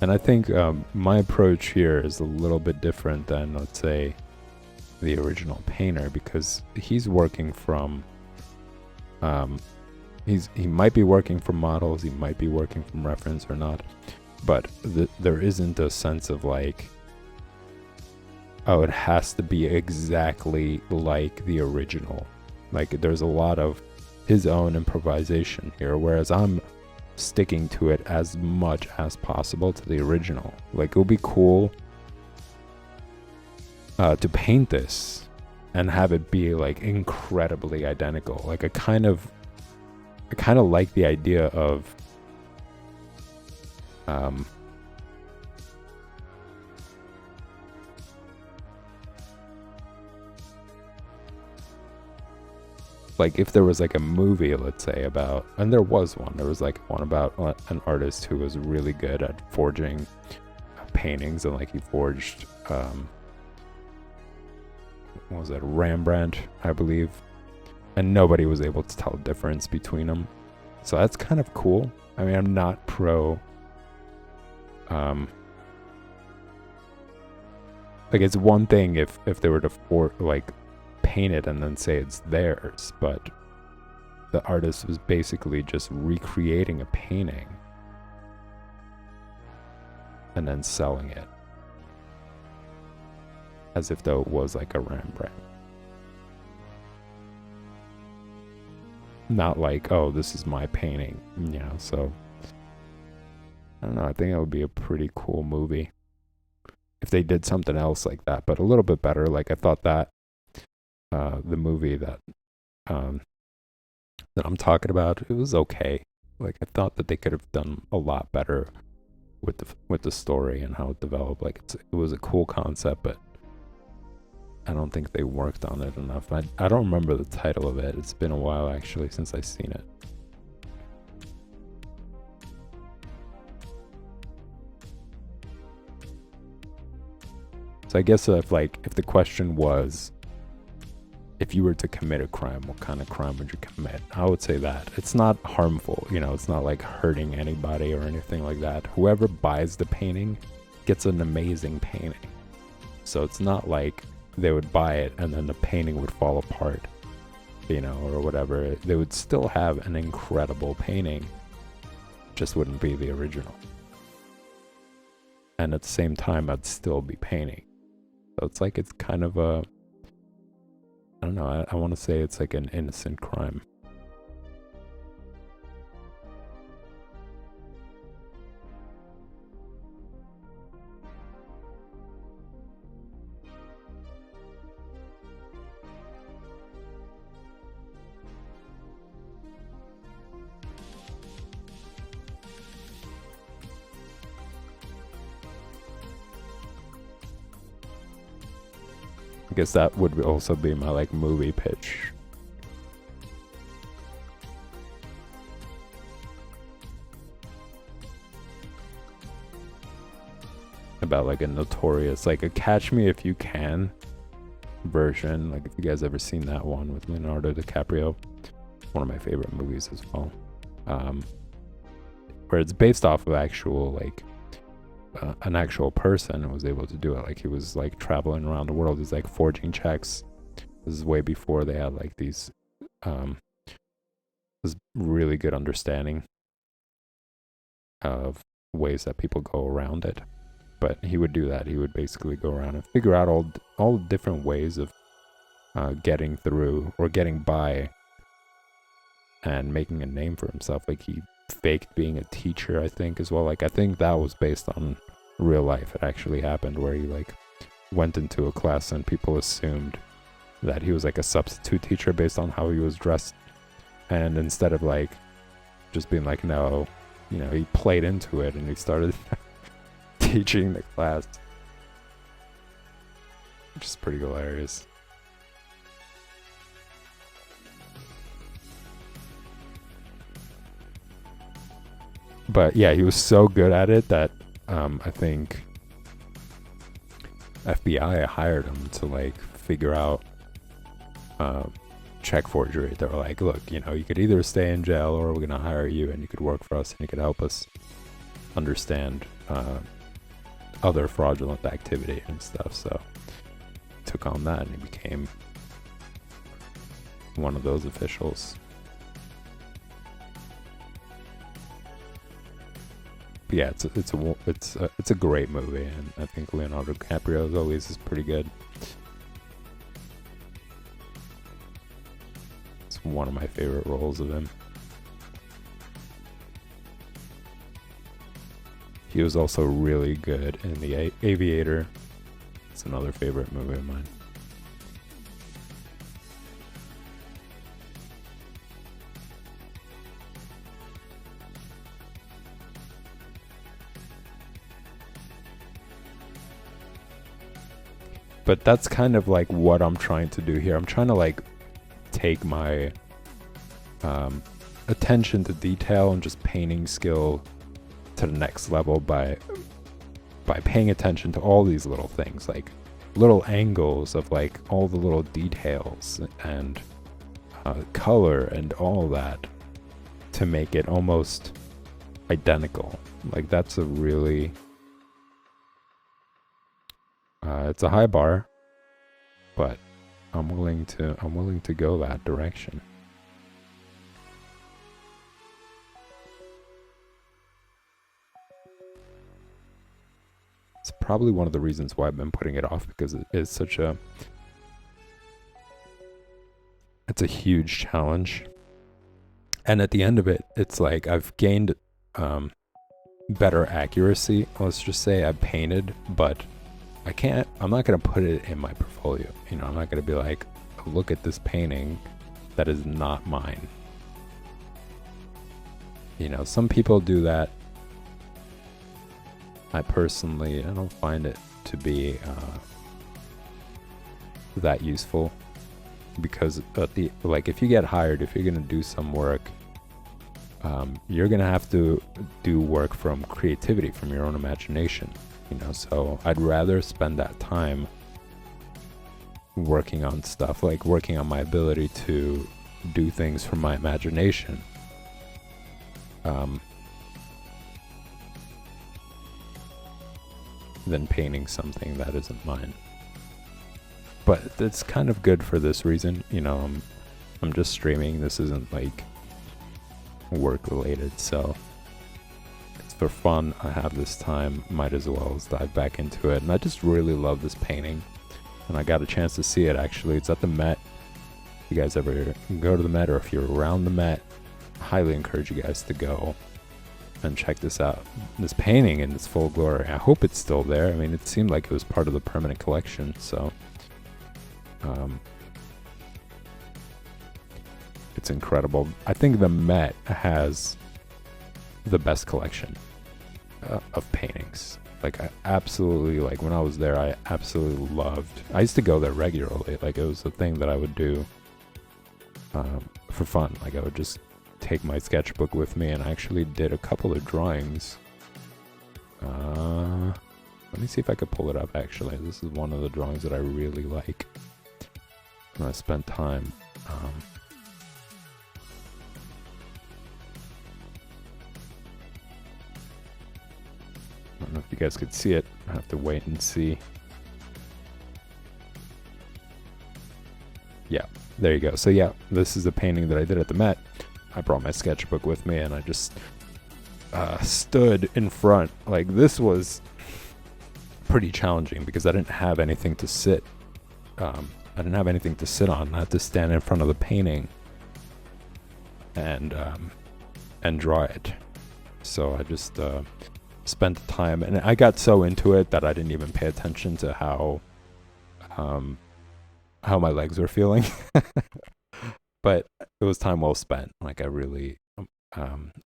Speaker 1: And I think my approach here is a little bit different than, let's say, the original painter, because he's working from he might be working from models, he might be working from reference or not, but there isn't a sense of like, oh, it has to be exactly like the original. Like there's a lot of his own improvisation here, whereas I'm sticking to it as much as possible to the original. Like it would be cool to paint this and have it be like incredibly identical. Like I kind of like the idea of like if there was like a movie, let's say, about, and there was like one about an artist who was really good at forging paintings, and like he forged what was it, Rembrandt, I believe, and nobody was able to tell the difference between them. So that's kind of cool. I mean, I'm not pro like it's one thing if they were to paint it and then say it's theirs, but the artist was basically just recreating a painting and then selling it as if though it was like a Rembrandt. Not like, oh, this is my painting, you know. So I don't know, I think that would be a pretty cool movie if they did something else like that, but a little bit better. Like I thought that the movie that I'm talking about, it was okay. Like I thought that they could have done a lot better with the story and how it developed. Like it was a cool concept, but I don't think they worked on it enough. I don't remember the title of it. It's been a while actually since I've seen it. So I guess if the question was, if you were to commit a crime, what kind of crime would you commit? I would say that it's not harmful, you know, it's not like hurting anybody or anything like that. Whoever buys the painting gets an amazing painting. So it's not like they would buy it and then the painting would fall apart, you know, or whatever. They would still have an incredible painting, just wouldn't be the original. And at the same time, I'd still be painting. So it's like, it's kind of a, I don't know, I want to say it's like an innocent crime. I guess that would also be my like movie pitch. About like a notorious, like a Catch Me If You Can version. Like if you guys ever seen that one with Leonardo DiCaprio, one of my favorite movies as well. Where it's based off of actual like an actual person and was able to do it. Like he was like traveling around the world. He's like forging checks. This is way before they had like these this really good understanding of ways that people go around it. But he would do that. He would basically go around and figure out all different ways of getting through or getting by and making a name for himself. Like, he faked being a teacher, I think, as well. Like, I think that was based on real life. It actually happened, where he like went into a class and people assumed that he was like a substitute teacher based on how he was dressed, and instead of like just being like, no, you know, he played into it and he started teaching the class, which is pretty hilarious. But yeah, he was so good at it that I think FBI hired him to like figure out check forgery. They were like, look, you know, you could either stay in jail or we're gonna hire you and you could work for us and you could help us understand other fraudulent activity and stuff. So he took on that and he became one of those officials. But yeah, it's a great movie, and I think Leonardo DiCaprio as always is pretty good. It's one of my favorite roles of him. He was also really good in The Aviator. It's another favorite movie of mine. But that's kind of like what I'm trying to do here. I'm trying to like take my attention to detail and just painting skill to the next level by paying attention to all these little things, like little angles of like all the little details and color and all that, to make it almost identical. Like, that's a really it's a high bar, but I'm willing to go that direction. It's probably one of the reasons why I've been putting it off, because it is it's a huge challenge. And at the end of it, it's like I've gained better accuracy. Let's just say I painted, but I'm not going to put it in my portfolio. You know, I'm not going to be like, look at this painting that is not mine. You know, some people do that. I don't find it to be that useful, because if you get hired, if you're going to do some work, you're going to have to do work from creativity, from your own imagination. You know, so I'd rather spend that time working on stuff, like working on my ability to do things from my imagination, than painting something that isn't mine. But it's kind of good for this reason. You know, I'm just streaming. This isn't like work related, so for fun. I have this time, might as well dive back into it. And I just really love this painting, and I got a chance to see it actually. It's at the Met. If you guys ever go to the Met, or if you're around the Met, I highly encourage you guys to go and check this out. This painting in its full glory. I hope it's still there. I mean, it seemed like it was part of the permanent collection, so it's incredible. I think the Met has the best collection of paintings. Like, I absolutely, like, when I was there, I absolutely loved. I used to go there regularly. Like, it was a thing that I would do for fun. Like, I would just take my sketchbook with me, and I actually did a couple of drawings. Let me see if I could pull it up, actually. This is one of the drawings that I really like, and I spent time I don't know if you guys could see it. I have to wait and see. Yeah, there you go. So yeah, this is a painting that I did at the Met. I brought my sketchbook with me, and I just stood in front. Like, this was pretty challenging because I didn't have anything to sit. I didn't have anything to sit on. I had to stand in front of the painting and draw it. So I just spent the time, and I got so into it that I didn't even pay attention to how my legs were feeling. But it was time well spent. Like, I really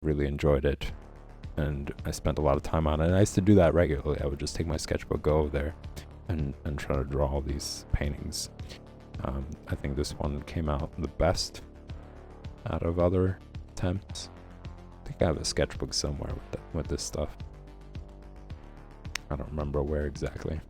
Speaker 1: enjoyed it, and I spent a lot of time on it. And I used to do that regularly. I would just take my sketchbook, go over there, and try to draw all these paintings. I think this one came out the best out of other attempts. I think I have a sketchbook somewhere with this stuff. I don't remember where exactly.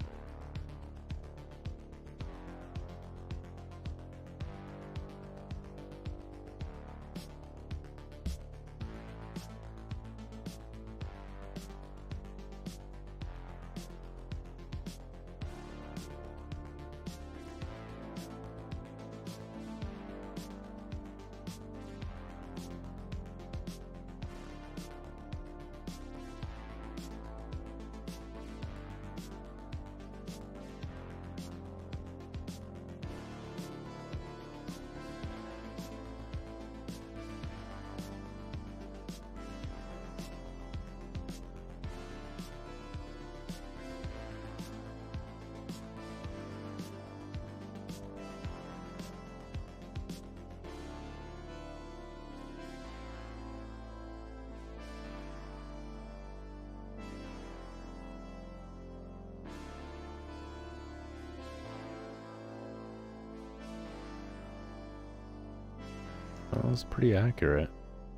Speaker 1: That was pretty accurate.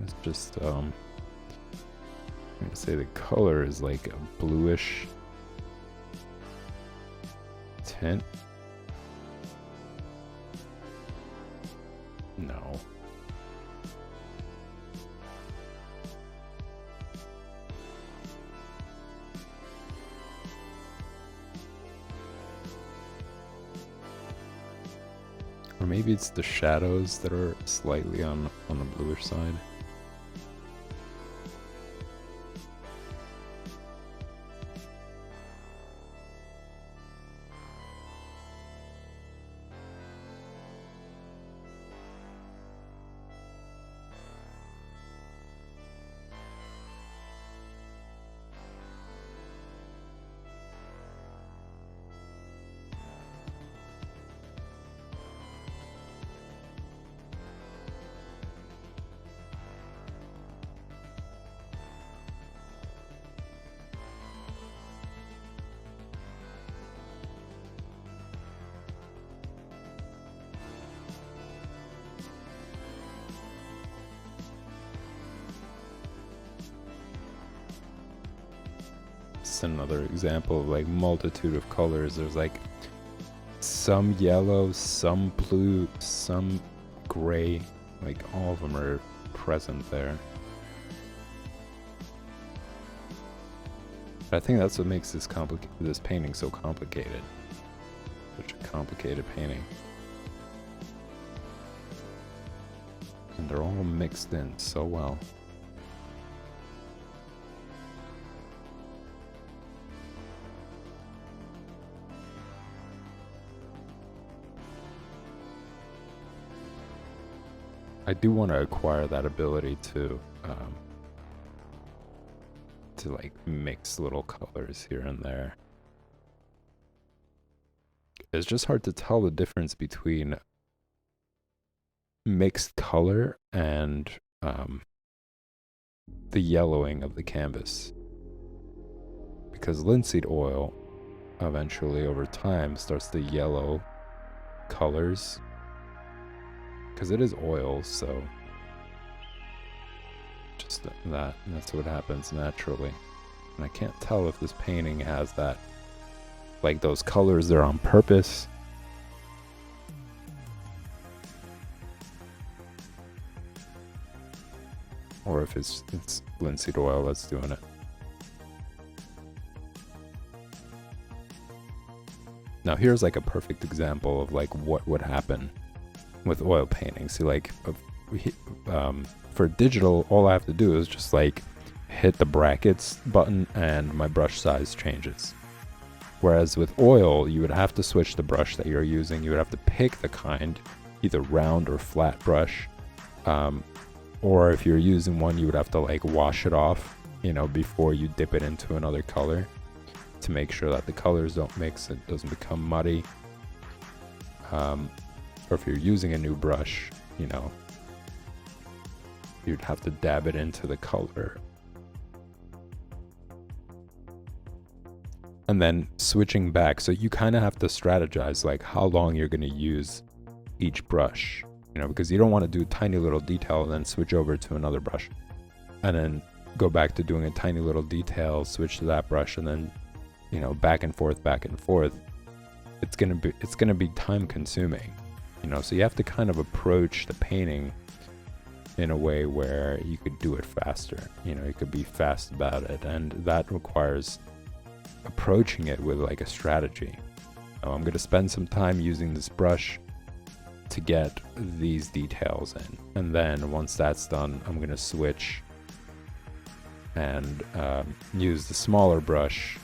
Speaker 1: It's just, I'm gonna say the color is like a bluish tint. No. Or maybe it's the shadows that are slightly on the bluish side. Another example of like multitude of colors. There's like some yellow, some blue, some gray, like all of them are present there. But I think that's what makes this painting so complicated. Such a complicated painting. And they're all mixed in so well. I do want to acquire that ability to like mix little colors here and there. It's just hard to tell the difference between mixed color and the yellowing of the canvas, because linseed oil eventually over time starts to yellow colors. Because it is oil, so just that's what happens naturally. And I can't tell if this painting has that, like those colors, they're on purpose. Or if it's linseed oil that's doing it. Now here's like a perfect example of like what would happen with oil paintings. See, like for digital, all I have to do is just like hit the brackets button and my brush size changes. Whereas with oil, you would have to switch the brush that you're using. You would have to pick the kind, either round or flat brush. Or if you're using one, you would have to like wash it off, you know, before you dip it into another color to make sure that the colors don't mix, it doesn't become muddy. Or if you're using a new brush, you know, you'd have to dab it into the color. And then switching back, so you kind of have to strategize like how long you're going to use each brush, you know, because you don't want to do a tiny little detail and then switch over to another brush and then go back to doing a tiny little detail, switch to that brush, and then, you know, back and forth. It's going to be time consuming, you know, so you have to kind of approach the painting in a way where you could do it faster, you know, you could be fast about it, and that requires approaching it with like a strategy. So I'm going to spend some time using this brush to get these details in, and then once that's done, I'm going to switch and use the smaller brush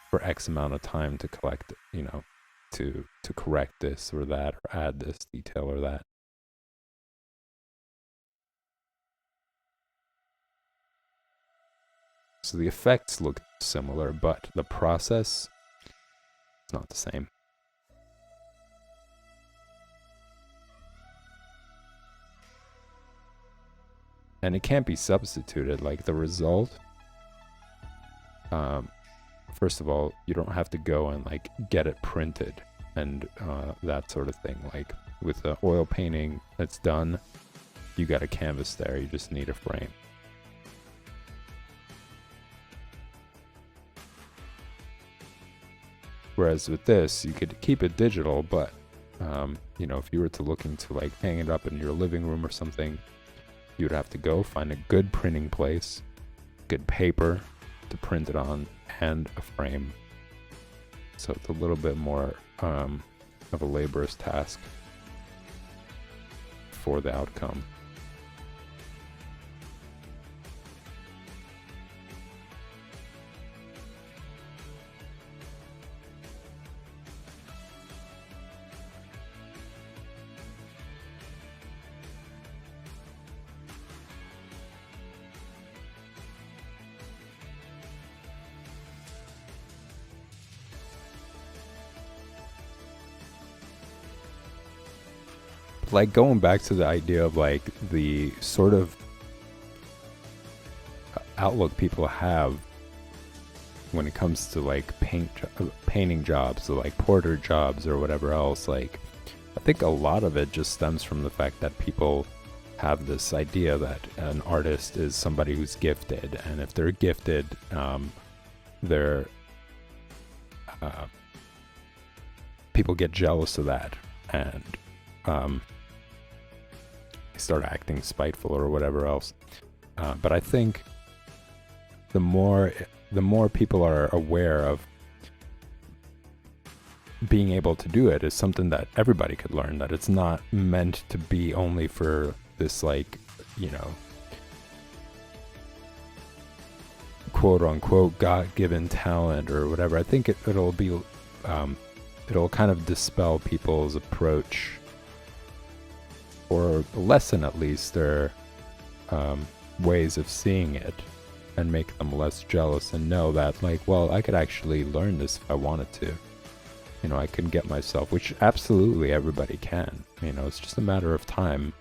Speaker 1: for X amount of time to collect, you know, to correct this or that, or add this detail or that. So the effects look similar, but the process is not the same. And it can't be substituted, like the result. First of all, you don't have to go and like get it printed and that sort of thing. Like with the oil painting that's done, you got a canvas there, you just need a frame. Whereas with this, you could keep it digital, but you know, if you were to looking to like hang it up in your living room or something, you'd have to go find a good printing place, good paper to print it on, and a frame. So it's a little bit more of a laborious task for the outcome. Like going back to the idea of like the sort of outlook people have when it comes to like painting jobs, or like porter jobs or whatever else, like I think a lot of it just stems from the fact that people have this idea that an artist is somebody who's gifted, and if they're gifted, they're people get jealous of that, and start acting spiteful or whatever else. But I think the more people are aware of being able to do it is something that everybody could learn, that it's not meant to be only for this, like, you know, quote unquote God-given talent or whatever. I think it'll kind of dispel people's approach, or lessen at least their ways of seeing it, and make them less jealous and know that, like, well, I could actually learn this if I wanted to. You know, I can get myself, which absolutely everybody can. You know, it's just a matter of time,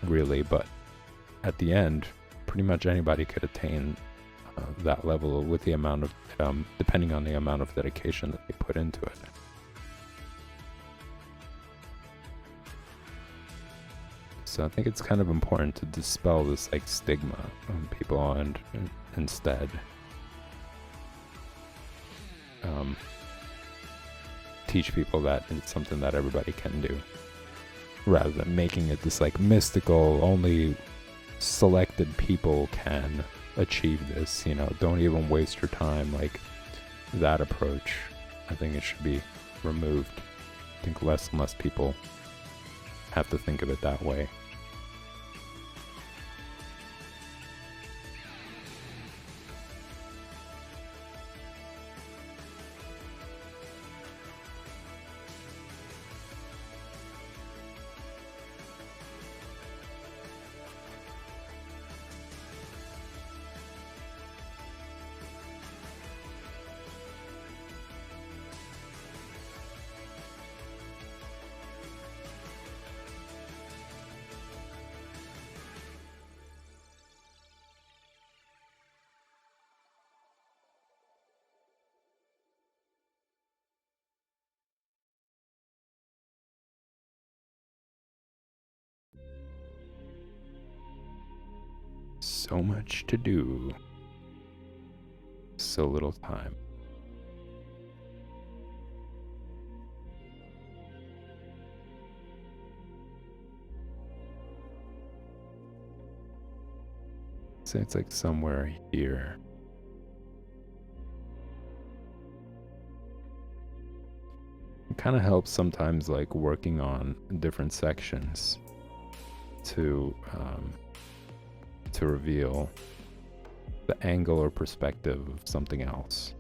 Speaker 1: really. But at the end, pretty much anybody could attain that level with the amount of, depending on the amount of dedication that they put into it. So I think it's kind of important to dispel this like stigma on people, and instead teach people that it's something that everybody can do, rather than making it this like mystical, only selected people can achieve this. You know, don't even waste your time. Like, that approach, I think it should be removed. I think less and less people have to think of it that way. So much to do. So little time. So it's like somewhere here. It kind of helps sometimes, like working on different sections to reveal the angle or perspective of something else.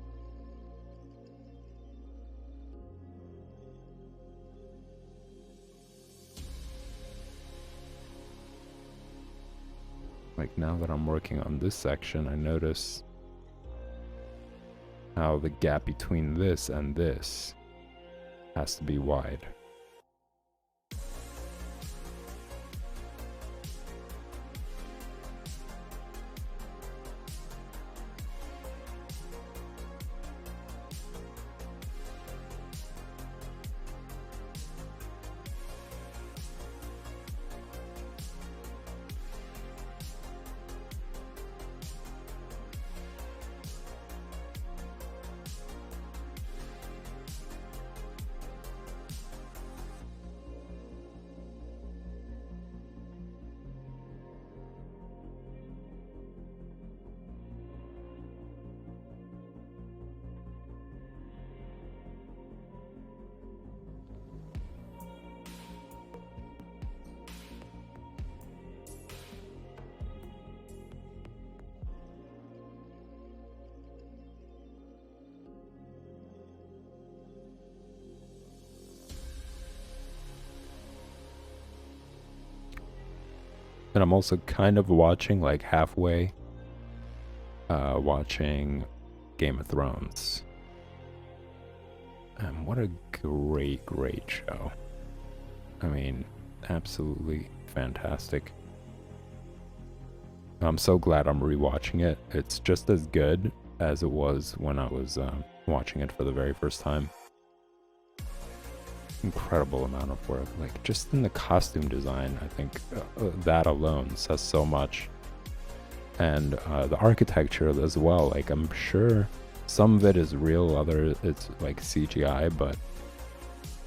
Speaker 1: Like now that I'm working on this section, I notice how the gap between this and this has to be wide. And I'm also kind of watching, like halfway, watching Game of Thrones. And what a great, great show. I mean, absolutely fantastic. I'm so glad I'm rewatching it. It's just as good as it was when I was watching it for the very first time. Incredible amount of work, like just in the costume design. I think that alone says so much, and the architecture as well. Like I'm sure some of it is real, other it's like CGI, but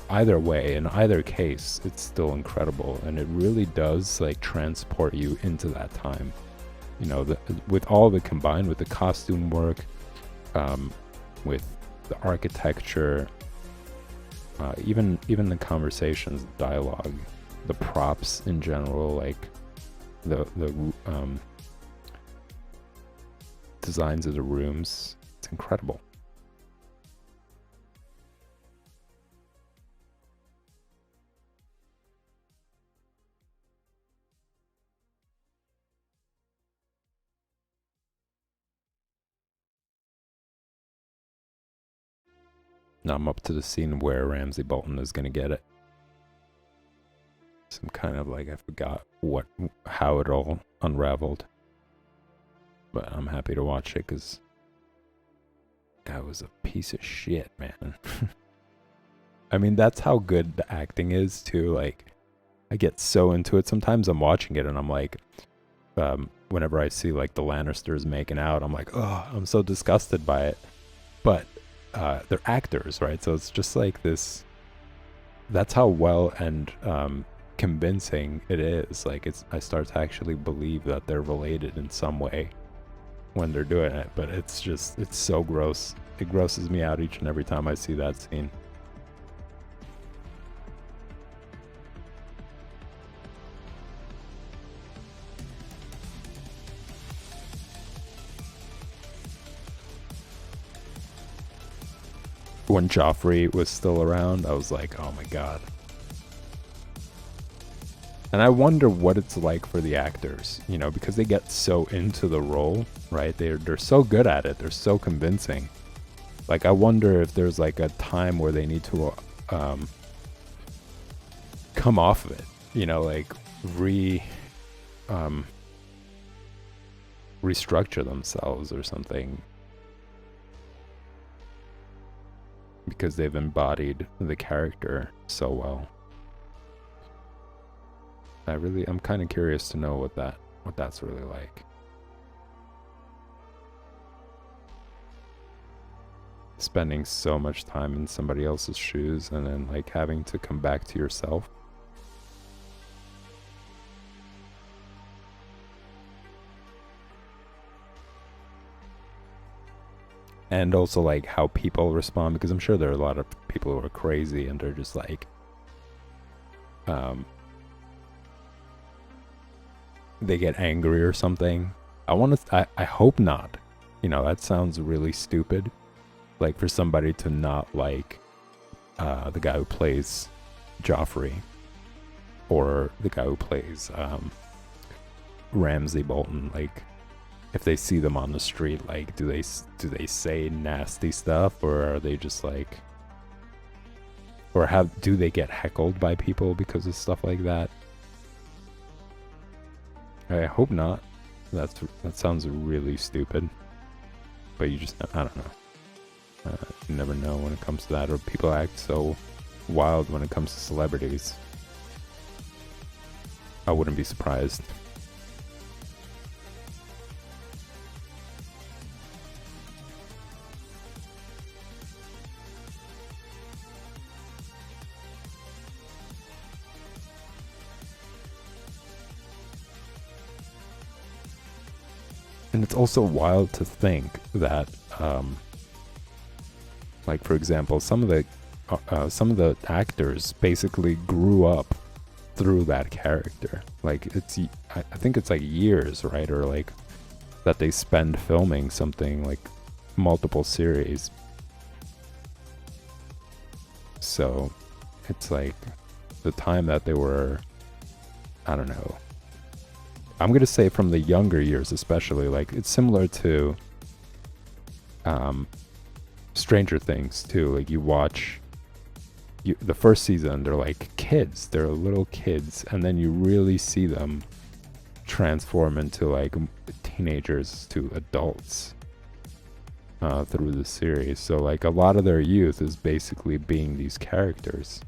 Speaker 1: either way, in either case, it's still incredible, and it really does like transport you into that time. You know, with all of it combined, with the costume work, with the architecture. Even the conversations, the dialogue, the props in general, like the designs of the rooms, it's incredible. Now I'm up to the scene where Ramsay Bolton is gonna get it. Some kind of like, I forgot how it all unraveled, but I'm happy to watch it because that was a piece of shit, man. I mean, that's how good the acting is too. Like, I get so into it. Sometimes I'm watching it and I'm like, whenever I see like the Lannisters making out, I'm like, oh, I'm so disgusted by it. But they're actors, right? So it's just like this. That's how well and convincing it is. Like I start to actually believe that they're related in some way when they're doing it. But it's so gross. It grosses me out each and every time I see that scene. When Joffrey was still around, I was like, oh my god. And I wonder what it's like for the actors, you know, because they get so into the role, right? They're so good at it. They're so convincing. Like, I wonder if there's like a time where they need to come off of it, you know, like restructure themselves or something. Because they've embodied the character so well. I'm kind of curious to know what that's really like. spending so much time in somebody else's shoes and then like having to come back to yourself. And also like how people respond, because I'm sure there are a lot of people who are crazy and they're just like they get angry or something. I hope not. You know, that sounds really stupid. Like for somebody to not like the guy who plays Joffrey, or the guy who plays Ramsay Bolton. Like if they see them on the street, like do they say nasty stuff, or are they just like, or do they get heckled by people because of stuff like that? I hope not. That sounds really stupid. But you just, I don't know. You never know when it comes to that, or people act so wild when it comes to celebrities. I wouldn't be surprised. And it's also wild to think that, like for example, some of the actors basically grew up through that character. Like I think it's like years, right? Or like that they spend filming something, like multiple series. So it's like the time that they were, I don't know, I'm gonna say from the younger years especially, like it's similar to Stranger Things too. Like you watch the first season, they're like kids, they're little kids, and then you really see them transform into like teenagers to adults through the series. So like a lot of their youth is basically being these characters.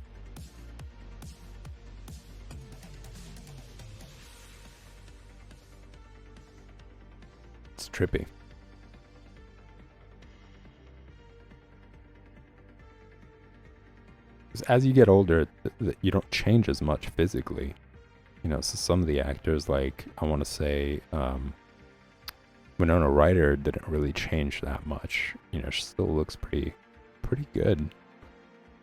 Speaker 1: It's trippy. As you get older, you don't change as much physically. You know, so some of the actors, like I want to say Winona Ryder, didn't really change that much. You know, she still looks pretty good.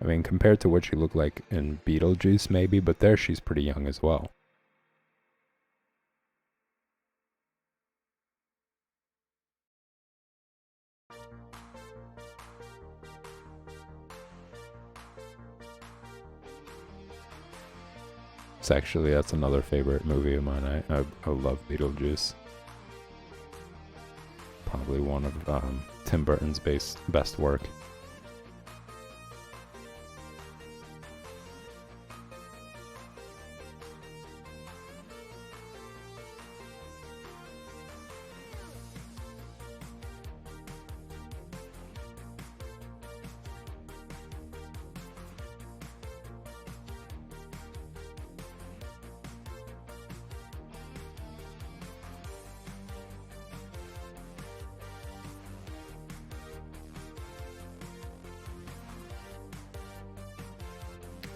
Speaker 1: I mean, compared to what she looked like in Beetlejuice maybe, but there she's pretty young as well. It's actually, that's another favorite movie of mine. I love Beetlejuice. Probably one of Tim Burton's best work.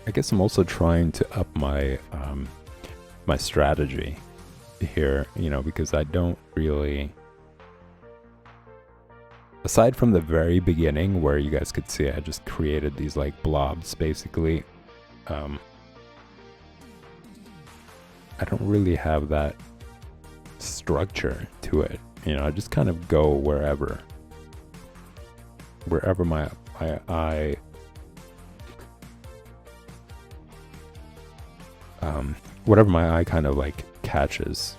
Speaker 1: I guess I'm also trying to up my my strategy here, you know, because I don't really, aside from the very beginning where you guys could see I just created these like blobs basically, I don't really have that structure to it. You know, I just kind of go wherever my eye whatever my eye kind of like catches.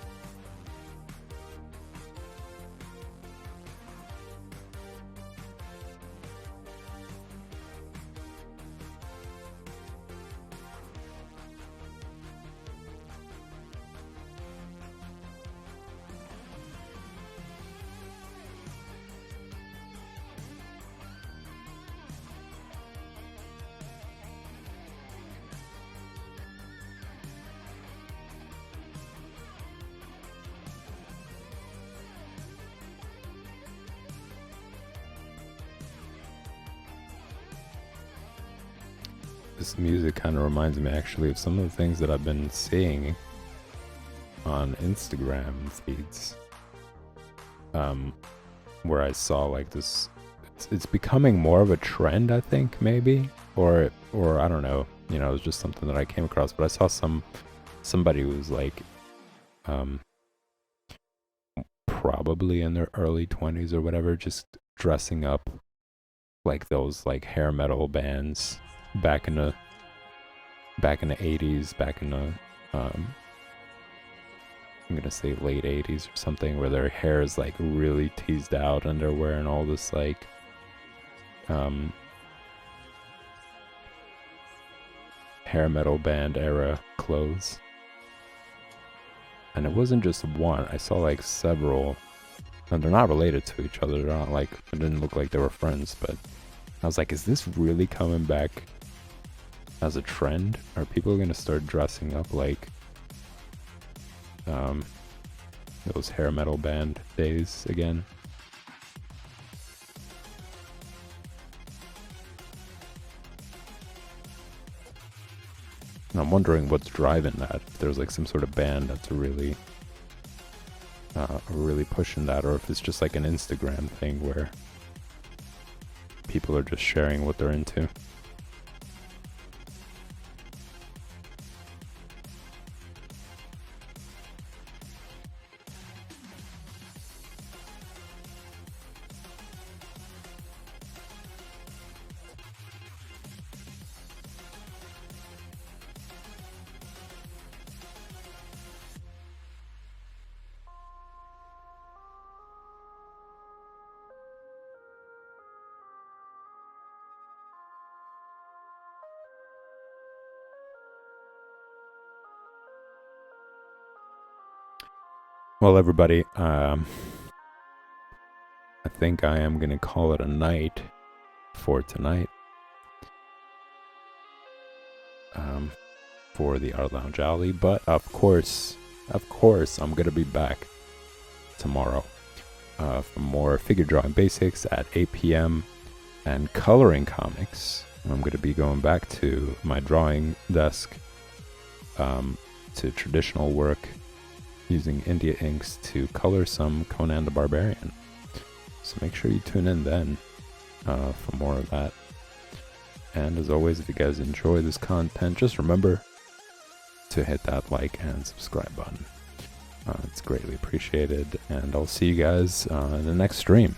Speaker 1: This music kind of reminds me actually of some of the things that I've been seeing on Instagram feeds. Where I saw like this, it's becoming more of a trend, I think, maybe, or I don't know, you know, it was just something that I came across, but I saw somebody who was like, probably in their early 20s or whatever, just dressing up like those like hair metal bands back in the 80s, back in the I'm gonna say late 80s or something, where their hair is like really teased out and they're wearing all this like hair metal band era clothes. And it wasn't just one, I saw like several, and they're not related to each other, they're not like, it didn't look like they were friends, but I was like, is this really coming back as a trend? Are people gonna start dressing up like those hair metal band days again? And I'm wondering what's driving that. If there's like some sort of band that's really pushing that, or if it's just like an Instagram thing where people are just sharing what they're into. Well, everybody, I think I am going to call it a night for tonight. For the Art Lounge Alley, but of course, I'm going to be back tomorrow for more figure drawing basics at 8 p.m. and coloring comics. I'm going to be going back to my drawing desk to traditional work, using India inks to color some Conan the Barbarian. So make sure you tune in then for more of that. And as always, if you guys enjoy this content, just remember to hit that like and subscribe button. It's greatly appreciated, and I'll see you guys in the next stream.